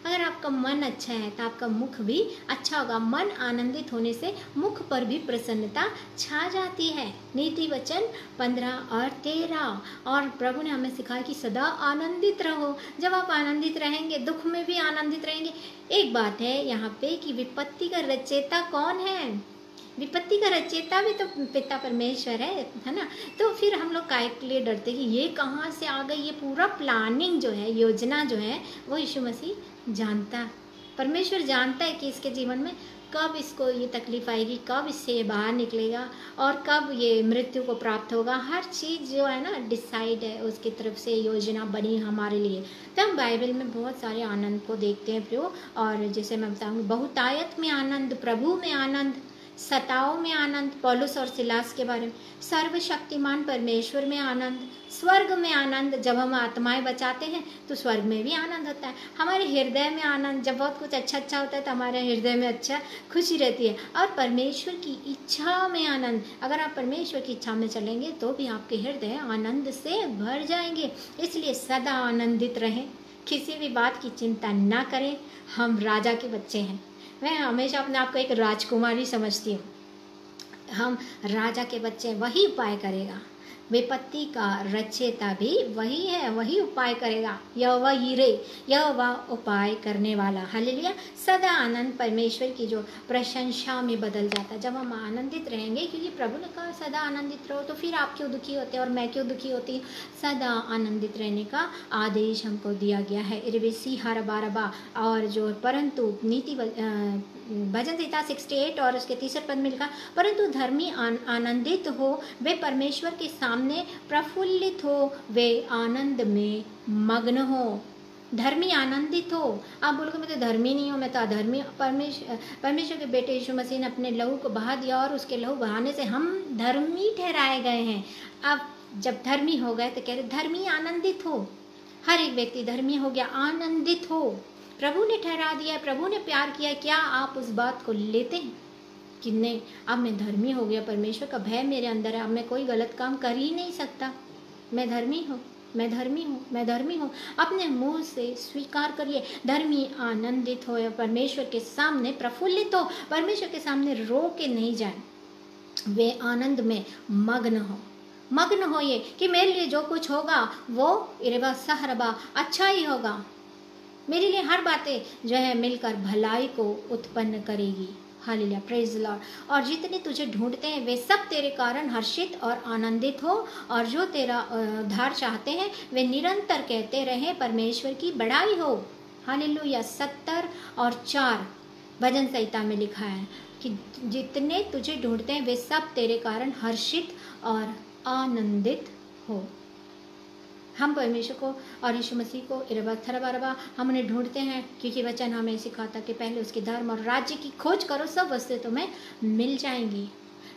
अगर आपका मन अच्छा है तो आपका मुख भी अच्छा होगा। मन आनंदित होने से मुख पर भी प्रसन्नता छा जाती है। नीति वचन 15 और 13। और प्रभु ने हमें सिखाया कि सदा आनंदित रहो। जब आप आनंदित रहेंगे, दुख में भी आनंदित रहेंगे। एक बात है यहाँ पे कि विपत्ति का रचयिता कौन है? विपत्ति का रचयिता भी तो पिता परमेश्वर है ना। तो फिर हम लोग काय के लिए डरते कि ये कहाँ से आ गई? ये पूरा प्लानिंग जो है, योजना जो है, वो यीशु मसीह जानता, परमेश्वर जानता है कि इसके जीवन में कब इसको ये तकलीफ आएगी, कब इससे ये बाहर निकलेगा और कब ये मृत्यु को प्राप्त होगा। हर चीज़ जो है ना डिसाइड है, उसकी तरफ से योजना बनी हमारे लिए। तो हम बाइबल में बहुत सारे आनंद को देखते हैं प्रियो। और जैसे मैं बताऊँगी, बहुतायत में आनंद, प्रभु में आनंद, सताओं में आनंद, पौलुस और सिलास के बारे में, सर्वशक्तिमान परमेश्वर में आनंद, स्वर्ग में आनंद। जब हम आत्माएं बचाते हैं तो स्वर्ग में भी आनंद होता है। हमारे हृदय में आनंद, जब बहुत कुछ अच्छा होता है तो हमारे हृदय में अच्छा खुशी रहती है। और परमेश्वर की इच्छा में आनंद, अगर आप परमेश्वर की इच्छा में चलेंगे तो भी आपके हृदय आनंद से भर जाएंगे। इसलिए सदा आनंदित रहें, किसी भी बात की चिंता ना करें। हम राजा के बच्चे हैं। मैं हमेशा अपने आप को एक राजकुमारी समझती हूँ। हम राजा के बच्चे, वही उपाय करेगा, विपत्ति का रचयिता भी वही है, वही उपाय करेगा। यह वह हीरे, यह वह उपाय करने वाला। हालेलुया। सदा आनंद परमेश्वर की जो प्रशंसा में बदल जाता है जब हम आनंदित रहेंगे, क्योंकि प्रभु ने कहा सदा आनंदित रहो। तो फिर आप क्यों दुखी होते हैं और मैं क्यों दुखी होती हूँ? सदा आनंदित रहने का आदेश हमको दिया गया है। इरवेसी हरबारबा और जो परंतु नीति भजन संहिता 68 और उसके तीसरे पद में लिखा, परंतु धर्मी आनंदित हो, वे परमेश्वर के सामने प्रफुल्लित हो, वे आनंद में मग्न हो। धर्मी आनंदित हो। आप बोलोगे मैं तो धर्मी नहीं हूँ, मैं तो अधर्मी। परमेश्वर के बेटे यीशु मसीह ने अपने लहू को बहा दिया और उसके लहू बहाने से हम धर्मी ठहराए गए हैं। अब जब धर्मी हो गए तो कह रहे धर्मी आनंदित हो। हर एक व्यक्ति धर्मी हो गया, आनंदित हो। प्रभु ने ठहरा दिया, प्रभु ने प्यार किया। क्या आप उस बात को लेते हैं कि नहीं, अब मैं धर्मी हो गया, परमेश्वर का भय मेरे अंदर है, अब मैं कोई गलत काम कर ही नहीं सकता, मैं धर्मी हूँ, मैं धर्मी हूँ, मैं धर्मी हूँ। अपने मुंह से स्वीकार करिए, धर्मी आनंदित हो, परमेश्वर के सामने प्रफुल्लित हो, परमेश्वर के सामने रो के नहीं जाए, वे आनंद में मग्न हो। मग्न हो ये कि मेरे लिए जो कुछ होगा वो इरबा सहरबा अच्छा ही होगा। मेरे लिए हर बातें जो है मिलकर भलाई को उत्पन्न करेगी। Hallelujah, praise Lord. और जितने तुझे ढूंढते हैं वे सब तेरे कारण हर्षित और आनंदित हो, और जो तेरा उद्धार चाहते हैं वे निरंतर कहते रहे परमेश्वर की बड़ाई हो। हालेलुया। 70 और 4 भजन संहिता में लिखा है कि जितने तुझे ढूंढते हैं वे सब तेरे कारण हर्षित और आनंदित हो। हम परमेश्वर को और यीशु मसीह को इरबा थरबरबा हम उन्हें ढूंढते हैं, क्योंकि वचन हमें सिखाता कि पहले उसके धर्म और राज्य की खोज करो, सब वस्तुएं तुम्हें मिल जाएंगी।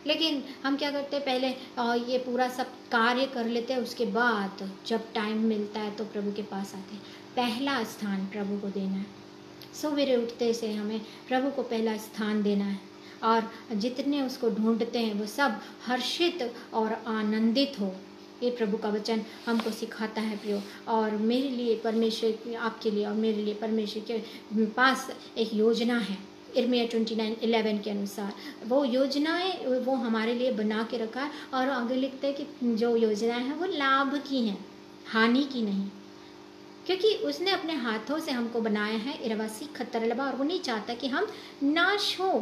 लेकिन हम क्या करते हैं, पहले ये पूरा सब कार्य कर लेते हैं, उसके बाद जब टाइम मिलता है तो प्रभु के पास आते हैं। पहला स्थान प्रभु को देना है। सवेरे उठते से हमें प्रभु को पहला स्थान देना है, और जितने उसको ढूंढते हैं वो सब हर्षित और आनंदित हो। ये प्रभु का वचन हमको सिखाता है प्रियो। और मेरे लिए परमेश्वर, आपके लिए और मेरे लिए परमेश्वर के पास एक योजना है। इर्मिया 29:11 के अनुसार वो योजनाएं वो हमारे लिए बना के रखा है, और आगे लिखते हैं कि जो योजनाएं हैं वो लाभ की हैं, हानि की नहीं, क्योंकि उसने अपने हाथों से हमको बनाया है। इरवासी खतरलबा, और वो नहीं चाहता कि हम नाश हो,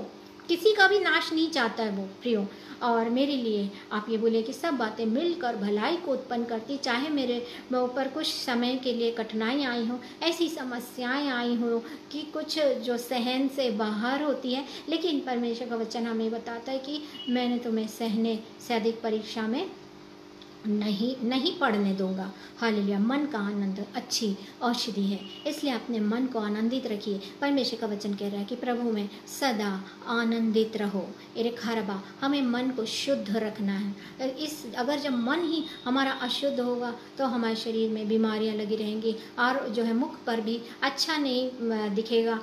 किसी का भी नाश नहीं चाहता है वो प्रियो। और मेरे लिए आप ये बोले कि सब बातें मिलकर भलाई को उत्पन्न करती, चाहे मेरे ऊपर कुछ समय के लिए कठिनाई आई हो, ऐसी समस्याएं आई हो कि कुछ जो सहन से बाहर होती है, लेकिन परमेश्वर का वचन हमें बताता है कि मैंने तुम्हें सहने से अधिक परीक्षा में नहीं पढ़ने दूंगा। हालेलुया। मन का आनंद अच्छी औषधि है, इसलिए अपने मन को आनंदित रखिए। परमेश्वर का वचन कह रहा है कि प्रभु में सदा आनंदित रहो। इरे खरबा, हमें मन को शुद्ध रखना है। अगर जब मन ही हमारा अशुद्ध होगा तो हमारे शरीर में बीमारियां लगी रहेंगी, और जो है मुख पर भी अच्छा नहीं दिखेगा।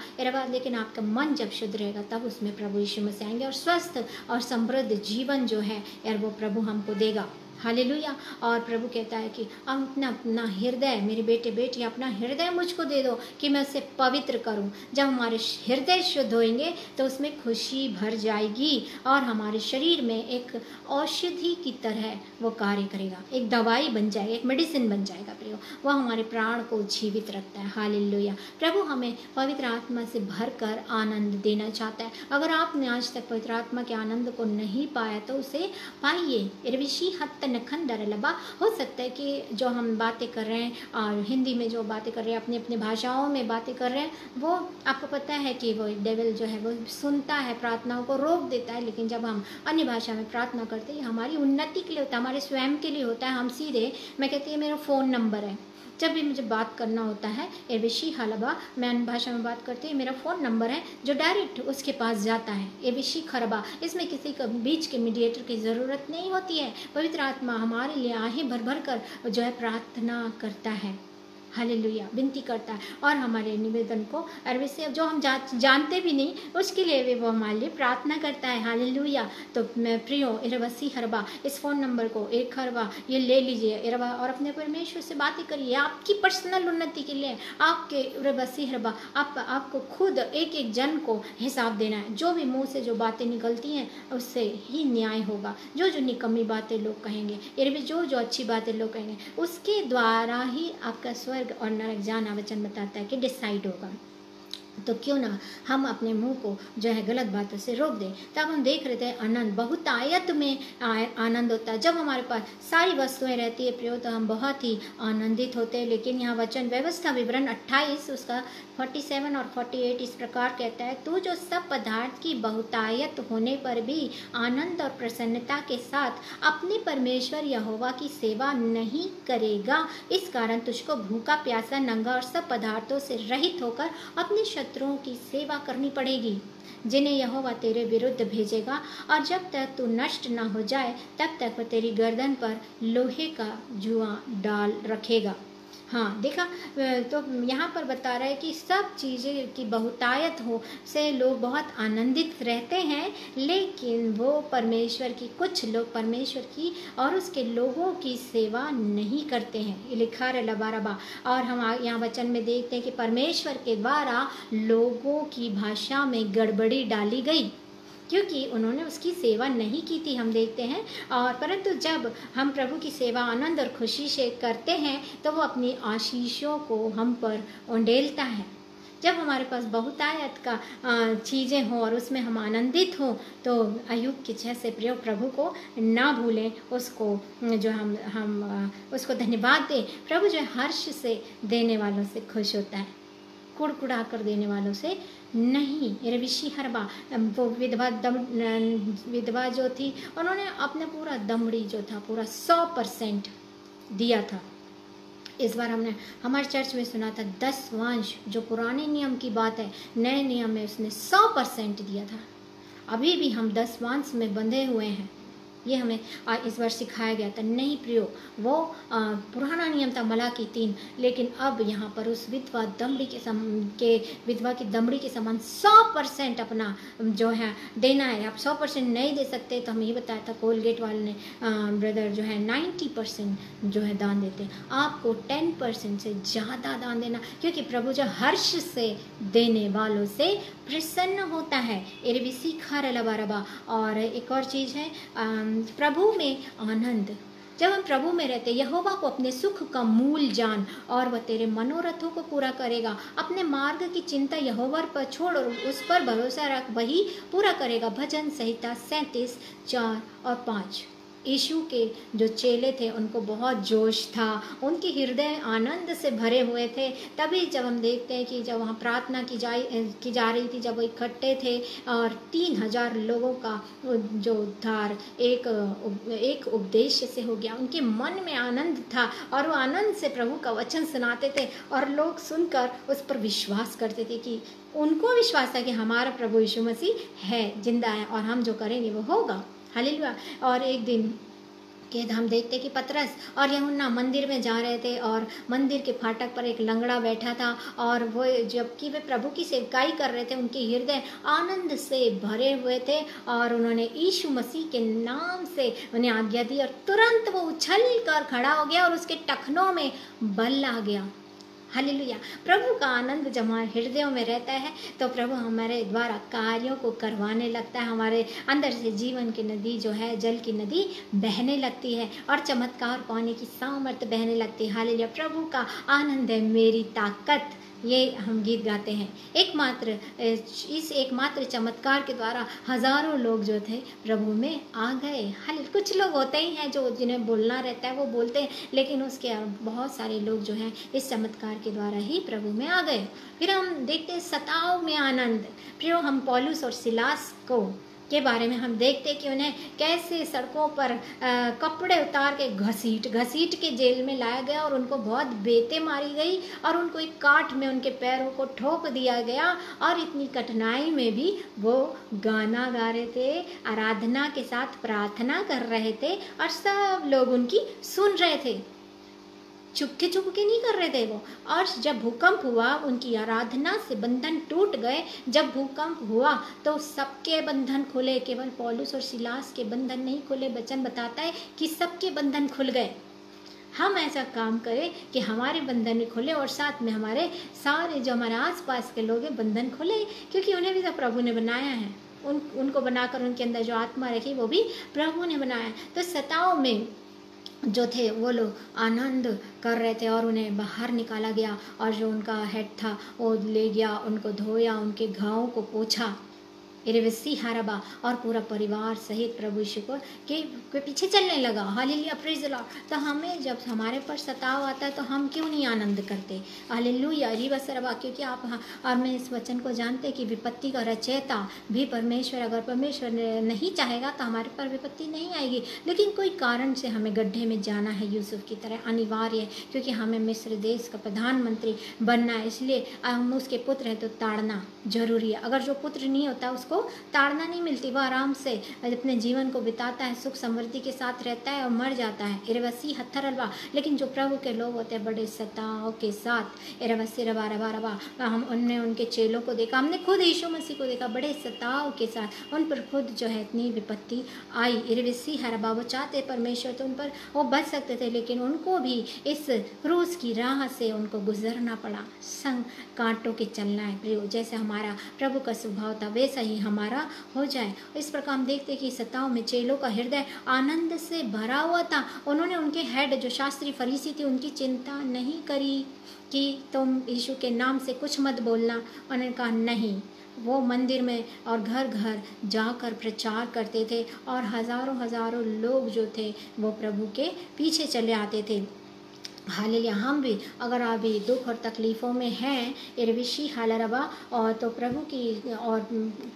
लेकिन आपका मन जब शुद्ध रहेगा तब उसमें प्रभु यीशु मसीह आएंगे, और स्वस्थ और समृद्ध जीवन जो है यार वो प्रभु हमको देगा। हालेलुया। और प्रभु कहता है कि अपना हृदय, मेरे बेटे बेटी अपना हृदय मुझको दे दो कि मैं उसे पवित्र करूं। जब हमारे हृदय शुद्ध होंगे तो उसमें खुशी भर जाएगी, और हमारे शरीर में एक औषधि की तरह वो कार्य करेगा, एक दवाई बन जाएगा, एक मेडिसिन बन जाएगा प्रियो। वह हमारे प्राण को जीवित रखता है। हालेलुया। प्रभु हमें पवित्र आत्मा से भरकर आनंद देना चाहता है। अगर आपने आज तक पवित्र आत्मा के आनंद को नहीं पाया तो उसे पाइए। इरविशी हत्त नखन दरलबा। हो सकता है कि जो हम बातें कर रहे हैं, और हिंदी में जो बातें कर रहे हैं, अपनी अपनी भाषाओं में बातें कर रहे हैं, वो आपको पता है कि वो डेविल जो है वो सुनता है, प्रार्थनाओं को रोक देता है। लेकिन जब हम अन्य भाषा में प्रार्थना करते हैं, हमारी उन्नति के लिए होता है, हमारे स्वयं के लिए होता है। हम सीधे, मैं कहती है मेरा फ़ोन नंबर है, जब भी मुझे बात करना होता है एविशी हलबा, मैं अन्य भाषा में बात करती हूँ, मेरा फ़ोन नंबर है जो डायरेक्ट उसके पास जाता है। एविशी खरबा, इसमें किसी का बीच के मीडिएटर की ज़रूरत नहीं होती है। पवित्र आत्मा हमारे लिए आहें भर भर कर जो है प्रार्थना करता है। हालेलुया विनती करता है और हमारे निवेदन को अरबी से जो हम जानते भी नहीं उसके लिए भी वो हमारे लिए प्रार्थना करता है। हालेलुया। तो मैं प्रियो इरवसी हरबा इस फ़ोन नंबर को 1 हरबा ये ले लीजिए इरबा और अपने परमेश्वर से बातें करिए आपकी पर्सनल उन्नति के लिए। आपके इरवसी हरबा आपको खुद एक एक जन को हिसाब देना है। जो भी मुँह से जो बातें निकलती हैं उससे ही न्याय होगा। जो जो निकम्मी बातें लोग कहेंगे इरबी जो जो अच्छी बातें लोग कहेंगे उसके द्वारा ही आपका स्वर्ग और नरक जाना वचन बताता है कि डिसाइड होगा। तो क्यों ना हम अपने मुंह को जो है गलत बातों से रोक दें। तब हम देख रहे थे आनंद बहुतायत में आनंद होता है। जब हमारे पास सारी वस्तुएं रहती है प्रियो तो हम बहुत ही आनंदित होते हैं। लेकिन यहाँ वचन व्यवस्था विवरण 28 उसका 47 और 48 इस प्रकार कहता है, तू जो सब पदार्थ की बहुतायत होने पर भी आनंद और प्रसन्नता के साथ अपने परमेश्वर यहोवा की सेवा नहीं करेगा, इस कारण तुझको भूखा प्यासा नंगा और सब पदार्थों से रहित होकर अपने शत्रुओं की सेवा करनी पड़ेगी जिन्हें यहोवा तेरे विरुद्ध भेजेगा। और जब तक तू नष्ट न हो जाए तब तक वह तेरी गर्दन पर लोहे का जुआ डाल रखेगा। हाँ देखा, तो यहाँ पर बता रहा है कि सब चीज़ें की बहुतायत हो से लोग बहुत आनंदित रहते हैं, लेकिन वो परमेश्वर की कुछ लोग परमेश्वर की और उसके लोगों की सेवा नहीं करते हैं। ये लिखा है लबारबा। और हम यहाँ वचन में देखते हैं कि परमेश्वर के द्वारा लोगों की भाषा में गड़बड़ी डाली गई क्योंकि उन्होंने उसकी सेवा नहीं की थी, हम देखते हैं। और परंतु जब हम प्रभु की सेवा आनंद और खुशी से करते हैं तो वो अपनी आशीषों को हम पर उंडेलता है। जब हमारे पास बहुतायत का चीज़ें हों और उसमें हम आनंदित हों तो अय्यूब की जैसे प्रिय प्रभु को ना भूलें, उसको जो हम उसको धन्यवाद दें। प्रभु जो हर्ष से देने वालों से खुश होता है, कुड़कुड़ा कर देने वालों से नहीं। रविशी हरबा वो विधवा जो थी उन्होंने अपने पूरा दमड़ी जो था पूरा 100% दिया था। इस बार हमने हमारे चर्च में सुना था 10वांश, जो पुराने नियम की बात है, नए नियम में उसने 100% दिया था। अभी भी हम 10वांश में बंधे हुए हैं, ये हमें इस बार सिखाया गया था। नहीं प्रियो, वो पुराना नियम था मलाकी 3, लेकिन अब यहाँ पर उस विधवा दमड़ी के विधवा की दमड़ी के समान 100% अपना जो है देना है। आप 100% नहीं दे सकते तो हमें ये बताया था कोलगेट वाले ने ब्रदर जो है 90% जो है दान देते हैं। आपको 10% से ज़्यादा दान देना, क्योंकि प्रभु जो हर्ष से देने वालों से प्रसन्न होता है। एरबी सीखा रबा। और एक और चीज़ है प्रभु में आनंद। जब हम प्रभु में रहते, यहोवा को अपने सुख का मूल जान और वह तेरे मनोरथों को पूरा करेगा। अपने मार्ग की चिंता यहोवा पर छोड़ और उस पर भरोसा रख, वही पूरा करेगा। भजन संहिता 37, 4 और 5। यीशु के जो चेले थे उनको बहुत जोश था, उनके हृदय आनंद से भरे हुए थे। तभी जब हम देखते हैं कि जब वहाँ प्रार्थना की जा रही थी, जब वो इकट्ठे थे और 3000 लोगों का जो उद्धार एक उपदेश से हो गया। उनके मन में आनंद था और वो आनंद से प्रभु का वचन सुनाते थे और लोग सुनकर उस पर विश्वास करते थे कि उनको विश्वास था कि हमारा प्रभु यीशु मसीह है, जिंदा है और हम जो करेंगे वो होगा। हालेलुया। और एक दिन के हम देखते कि पतरस और यूहन्ना मंदिर में जा रहे थे और मंदिर के फाटक पर एक लंगड़ा बैठा था और वो जबकि वे प्रभु की सेवकाई कर रहे थे, उनके हृदय आनंद से भरे हुए थे और उन्होंने यीशु मसीह के नाम से उन्हें आज्ञा दी और तुरंत वो उछल कर खड़ा हो गया और उसके टखनों में बल आ गया। हालेलुया। प्रभु का आनंद जब हमारे हृदयों में रहता है तो प्रभु हमारे द्वारा कार्यों को करवाने लगता है। हमारे अंदर से जीवन की नदी जो है, जल की नदी बहने लगती है और चमत्कार पाने की सामर्थ्य बहने लगती है। हालेलुया। प्रभु का आनंद है मेरी ताकत, ये हम गीत गाते हैं। इस एकमात्र चमत्कार के द्वारा हजारों लोग जो थे प्रभु में आ गए। हाल कुछ लोग होते ही हैं जो जिन्हें बोलना रहता है वो बोलते हैं, लेकिन उसके बहुत सारे लोग जो हैं इस चमत्कार के द्वारा ही प्रभु में आ गए। फिर हम देखते हैं सताव में आनंद। प्रियो, हम पौलुस और सिलास को के बारे में हम देखते कि उन्हें कैसे सड़कों पर कपड़े उतार के घसीट के जेल में लाया गया और उनको बहुत बेते मारी गई और उनको एक काठ में उनके पैरों को ठोक दिया गया और इतनी कठिनाई में भी वो गाना गा रहे थे, आराधना के साथ प्रार्थना कर रहे थे और सब लोग उनकी सुन रहे थे। चुपके चुपके नहीं कर रहे थे वो। और जब भूकंप हुआ उनकी आराधना से बंधन टूट गए। जब भूकंप हुआ तो सबके बंधन खुले, केवल पौलुस और सिलास के बंधन नहीं खुले। वचन बताता है कि सबके बंधन खुल गए। हम ऐसा काम करें कि हमारे बंधन भी खुले और साथ में हमारे सारे जो हमारे आसपास के लोग हैं बंधन खुले, क्योंकि उन्हें भी तो प्रभु ने बनाया है। उनको बनाकर उनके अंदर जो आत्मा रखी वो भी प्रभु ने बनाया। तो सताओं में जो थे वो लोग आनंद कर रहे थे और उन्हें बाहर निकाला गया, और जो उनका हेड था वो ले गया, उनको धोया, उनके घावों को पोंछा, इरविसी हरबा, और पूरा परिवार सहित प्रभु यीशु को के पीछे चलने लगा। Hallelujah, praise the Lord. तो हमें जब हमारे पर सताव आता है तो हम क्यों नहीं आनंद करते? हालेलुया, रिवसरबा, क्योंकि आप और मैं इस वचन को जानते हैं कि विपत्ति का रचयिता भी परमेश्वर। अगर परमेश्वर नहीं चाहेगा तो हमारे पर विपत्ति नहीं आएगी, लेकिन कोई कारण से हमें गड्ढे में जाना है यूसुफ की तरह, अनिवार्य है, क्योंकि हमें मिस्र देश का प्रधानमंत्री बनना है। इसलिए हम उसके पुत्र हैं तो ताड़ना जरूरी है। अगर जो पुत्र नहीं होता उसको ताड़ना नहीं मिलती, वह आराम से अपने जीवन को बिताता है, सुख समृद्धि के साथ रहता है और मर जाता है। इरवसी हत्थर अलवा। लेकिन जो प्रभु के लोग होते हैं बड़े सताव के साथ, इरवसी रवा रवा रवा, हम उनने उनके चेलों को देखा, हमने खुद यीशु मसीह को देखा, बड़े सताव के साथ उन पर खुद जो है इतनी विपत्ति आई। इरवसी हरबा, वो चाहते परमेश्वर तो उन पर वो बच सकते थे, लेकिन उनको भी इस क्रूस की राह से उनको गुजरना पड़ा, संग कांटों के चलना है। प्रियो, जैसे हमारा प्रभु का स्वभाव था वैसा ही हमारा हो जाए। इस प्रकार हम देखते कि सताओं में चेलों का हृदय आनंद से भरा हुआ था। उन्होंने उनके हेड जो शास्त्री फरीसी थे उनकी चिंता नहीं करी कि तुम यीशु के नाम से कुछ मत बोलना। उन्होंने कहा नहीं। वो मंदिर में और घर घर जाकर प्रचार करते थे और हजारों हजारों लोग जो थे वो प्रभु के पीछे चले आते थे। हालेलुया। हम भी अगर अभी दुख और तकलीफ़ों में हैं, इरविशी हालरबा, और तो प्रभु की, और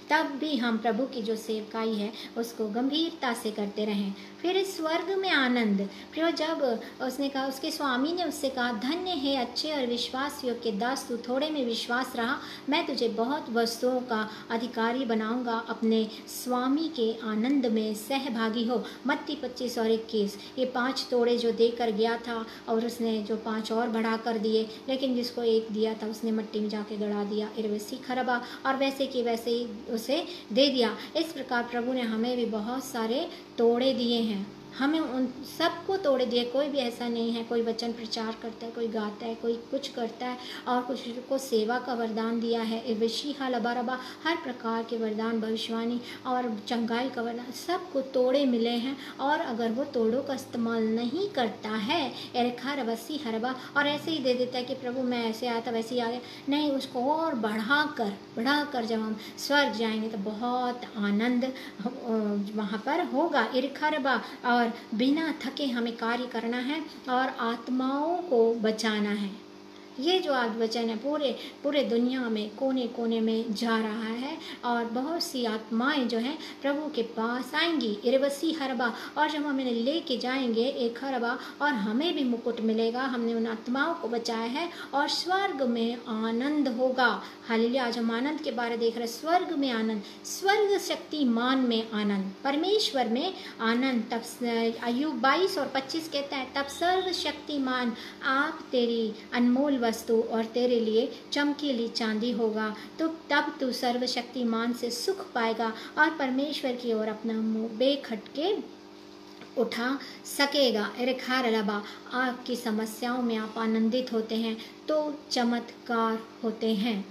तब भी हम प्रभु की जो सेवकाई है उसको गंभीरता से करते रहें। फिर स्वर्ग में आनंद। फिर जब उसने कहा, उसके स्वामी ने उससे कहा, धन्य है अच्छे और विश्वास योग्य दास, तू थोड़े में विश्वास रहा, मैं तुझे बहुत वस्तुओं का अधिकारी बनाऊंगा, अपने स्वामी के आनंद में सहभागी हो। मत्ती 25 और 21। ये 5 तोड़े जो देकर गया था और उसने जो 5 और बढ़ा कर दिए, लेकिन जिसको 1 दिया था उसने मिट्टी में जाके गड़ा दिया। इरवसी खरबा, और वैसे कि वैसे ही उसे दे दिया। इस प्रकार प्रभु ने हमें भी बहुत सारे तोड़े दिए हैं, हमें उन सबको तोड़े दिए। कोई भी ऐसा नहीं है, कोई वचन प्रचार करता है, कोई गाता है, कोई कुछ करता है, और कुछ को सेवा का वरदान दिया है, इरविशी लबारबा, हर प्रकार के वरदान, भविष्यवाणी और चंगाई का वरदान, सबको तोड़े मिले हैं। और अगर वो तोड़ों का इस्तेमाल नहीं करता है, एरखा रवसी हरबा, और ऐसे ही दे देता है कि प्रभु मैं ऐसे आया था वैसे ही आ गया, नहीं, उसको और बढ़ाकर जब हम स्वर्ग जाएंगे तो बहुत आनंद वहाँ पर होगा। इरखरबा, और बिना थके हमें कार्य करना है और आत्माओं को बचाना है। ये जो आज वचन है पूरे दुनिया में कोने कोने में जा रहा है, और बहुत सी आत्माएं जो हैं प्रभु के पास आएंगी। इरवसी हरबा, और जब हमें लेके जाएंगे एक हरबा, और हमें भी मुकुट मिलेगा, हमने उन आत्माओं को बचाया है, और स्वर्ग में आनंद होगा। हालेलुया। आज हम आनंद के बारे देख रहे हैं। स्वर्ग में आनंद, स्वर्ग शक्तिमान में आनंद, परमेश्वर में आनंद। तब अय्यूब 22 और 25 कहता है, तब सर्व शक्तिमान आप तेरी अनमोल वस्तु और तेरे लिए चमकीली चांदी होगा, तो तब तू सर्वशक्तिमान से सुख पाएगा और परमेश्वर की ओर अपना मुंह बेखटके उठा सकेगा। इरखार लबा, आपकी समस्याओं में आप आनंदित होते हैं तो चमत्कार होते हैं।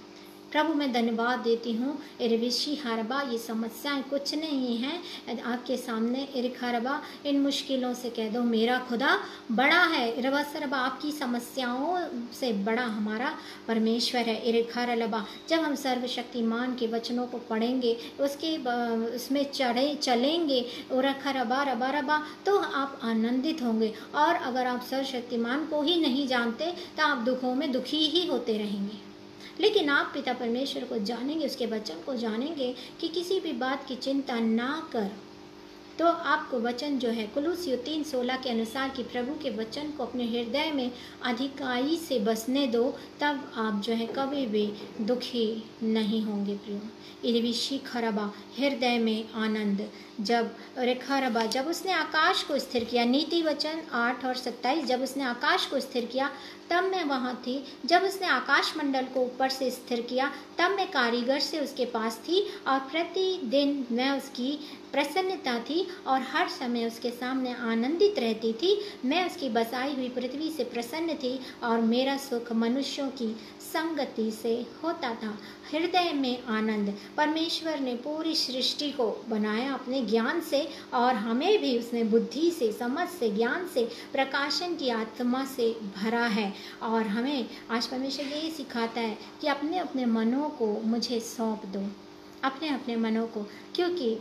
प्रभु मैं धन्यवाद देती हूँ। इरविशी हरबा, ये समस्याएं कुछ नहीं हैं आपके सामने। इरखरबा, इन मुश्किलों से कह दो मेरा खुदा बड़ा है। इरवसरबा, आपकी समस्याओं से बड़ा हमारा परमेश्वर है। इरखरलबा, जब हम सर्वशक्तिमान के वचनों को पढ़ेंगे, उसमें चलेंगे, उरखरबा रबा रबा, तो आप आनंदित होंगे। और अगर आप सर्वशक्तिमान को ही नहीं जानते तो आप दुखों में दुखी ही होते रहेंगे। लेकिन आप पिता परमेश्वर को जानेंगे, उसके वचन को जानेंगे कि किसी भी बात की चिंता ना कर, तो आपको वचन जो है कुलुस्सियों 3:16 के अनुसार कि प्रभु के वचन को अपने हृदय में अधिकाई से बसने दो, तब आप जो है कभी भी दुखी नहीं होंगे प्रियो। इरविशी खरबा, हृदय में आनंद। जब रेखरबा, जब उसने आकाश को स्थिर किया, नीति वचन 8 और 27, जब उसने आकाश को स्थिर किया तब मैं वहाँ थी, जब उसने आकाश मंडल को ऊपर से स्थिर किया तब मैं कारीगर से उसके पास थी, और प्रतिदिन मैं उसकी प्रसन्नता थी और हर समय उसके सामने आनंदित रहती थी। मैं उसकी बसाई हुई पृथ्वी से प्रसन्न थी और मेरा सुख मनुष्यों की संगति से होता था। हृदय में आनंद। परमेश्वर ने पूरी सृष्टि को बनाया अपने ज्ञान से, और हमें भी उसने बुद्धि से, समझ से, ज्ञान से, प्रकाशन की आत्मा से भरा है। और हमें आज परमेश्वर यही सिखाता है कि अपने अपने मनों को मुझे सौंप दो, अपने अपने मनों को। क्योंकि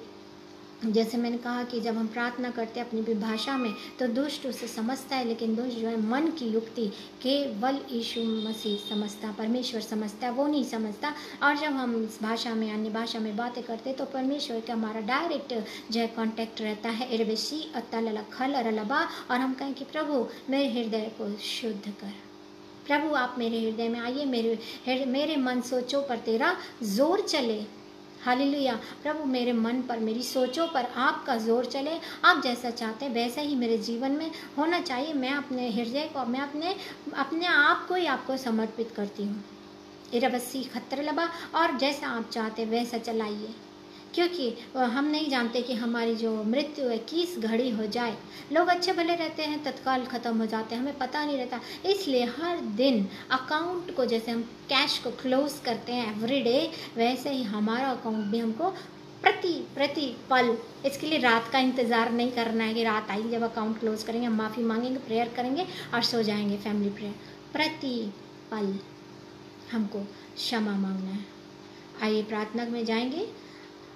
जैसे मैंने कहा कि जब हम प्रार्थना करते हैं अपनी भाषा में तो दुष्ट उसे समझता है, लेकिन दुष्ट जो है मन की युक्ति केवल यीशु मसीह समझता, परमेश्वर समझता है, वो नहीं समझता। और जब हम इस भाषा में, अन्य भाषा में बातें करते हैं तो परमेश्वर का हमारा डायरेक्ट जो है कॉन्टैक्ट रहता है। इरवेशी अतल खल रलबा, और हम कहें कि प्रभु मेरे हृदय को शुद्ध कर, प्रभु आप मेरे हृदय में आइए, मेरे मन सोचों पर तेरा जोर चले। हालेलुया। प्रभु मेरे मन पर, मेरी सोचों पर आपका जोर चले। आप जैसा चाहते हैं वैसा ही मेरे जीवन में होना चाहिए। मैं अपने हृदय को, मैं अपने आप को ही आपको समर्पित करती हूँ। इरबस्सी खतर लबा, और जैसा आप चाहते हैं वैसा चलाइए, क्योंकि हम नहीं जानते कि हमारी जो मृत्यु है किस घड़ी हो जाए। लोग अच्छे भले रहते हैं, तत्काल ख़त्म हो जाते हैं, हमें पता नहीं रहता। इसलिए हर दिन अकाउंट को, जैसे हम कैश को क्लोज करते हैं एवरीडे, वैसे ही हमारा अकाउंट भी हमको प्रति पल, इसके लिए रात का इंतज़ार नहीं करना है कि रात आई जब अकाउंट क्लोज करेंगे, हम माफ़ी मांगेंगे, प्रेयर करेंगे और सो जाएंगे, फैमिली प्रेयर। प्रति पल हमको क्षमा मांगना है। आइए प्रार्थना में जाएंगे।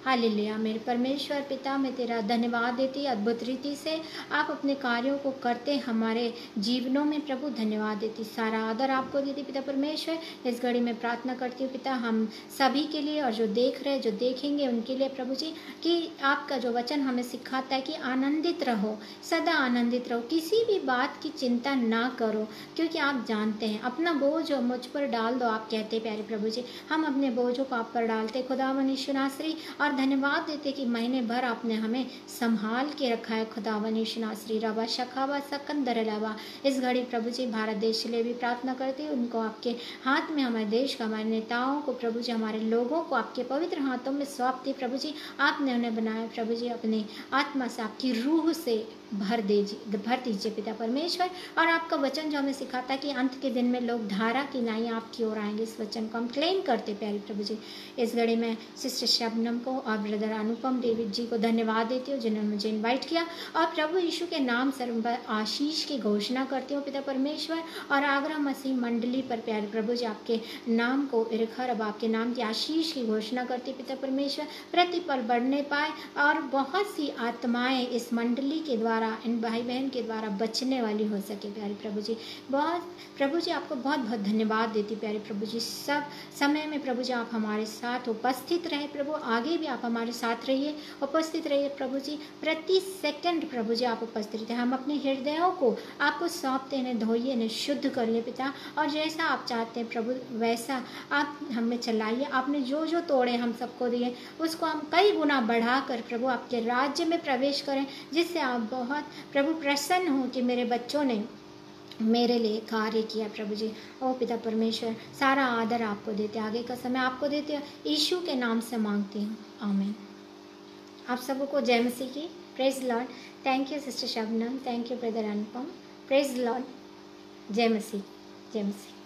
हालेलुया। मेरे परमेश्वर पिता, मैं तेरा धन्यवाद देती अद्भुत रीति से आप अपने कार्यों को करते हमारे जीवनों में प्रभु, धन्यवाद देती, सारा आदर आपको देती पिता परमेश्वर। इस घड़ी में प्रार्थना करती हूँ पिता हम सभी के लिए, और जो देख रहे, जो देखेंगे उनके लिए प्रभु जी, कि आपका जो वचन हमें सिखाता है कि आनंदित रहो, सदा आनंदित रहो, किसी भी बात की चिंता ना करो, क्योंकि आप जानते हैं। अपना बोझ मुझ पर डाल दो, आप कहते प्यारे प्रभु जी, हम अपने बोझों को आप पर डालते खुदावन यीशु नासरी, और धन्यवाद देते कि महीने भर आपने हमें संभाल के रखा है खुदावन यीशु नासरी। रबा शखावा सकंदर लावा। इस घड़ी प्रभु जी भारत देश के लिए भी प्रार्थना करती हूँ, उनको आपके हाथ में, हमारे देश का, हमारे नेताओं को प्रभु जी, हमारे लोगों को आपके पवित्र हाथों में सौंपती प्रभु जी। आपने उन्हें बनाया प्रभु जी, अपनी आत्मा से, आपकी रूह से भर दीजिए पिता परमेश्वर। और आपका वचन जो हमें सिखाता है कि अंत के दिन में लोग धारा की नाई आपकी ओर आएंगे, इस वचन को हम क्लेम करते प्यारे प्रभु जी। इस घड़ी में सिस्टर शबनम को और ब्रदर अनुपम डेविड जी को धन्यवाद देती हूँ जिन्होंने मुझे इन्वाइट किया, और प्रभु यीशु के नाम सर्व आशीष की घोषणा करती हूँ पिता परमेश्वर। और आगरा मसीह मंडली पर प्यारे प्रभु जी आपके नाम को इरखर, अब आपके नाम की आशीष की घोषणा करती पिता परमेश्वर, प्रतिपल बढ़ने पाए, और बहुत सी आत्माएं इस मंडली के द्वारा, इन भाई बहन के द्वारा बचने वाली हो सके प्यारे प्रभु जी। बहुत प्रभु जी आपको बहुत बहुत धन्यवाद देती प्यारे प्रभु जी। सब समय में प्रभु जी आप हमारे साथ उपस्थित रहे प्रभु, आगे भी आप हमारे साथ रहिए, उपस्थित रहिए प्रभु जी। प्रति सेकंड प्रभु जी आप उपस्थित हैं। हम अपने हृदयों को आपको सौंपते हैं, धोइए, इन्हें शुद्ध करिए पिता, और जैसा आप चाहते हैं प्रभु वैसा आप हमें चलाइए। आपने जो जो तोड़े हम सबको दिए, उसको हम कई गुना बढ़ाकर प्रभु आपके राज्य में प्रवेश करें, जिससे आप बहुत प्रभु प्रसन्न हो कि मेरे बच्चों ने मेरे लिए कार्य किया प्रभु जी। ओ पिता परमेश्वर, सारा आदर आपको देते, आगे का समय आपको देते, यीशु के नाम से मांगती हूँ, आमीन। आप सबों को जय मसीह की। Praise Lord. Thank you sister Shabnam, thank you brother Anupam. Praise Lord. जय मसीह, जय मसीह।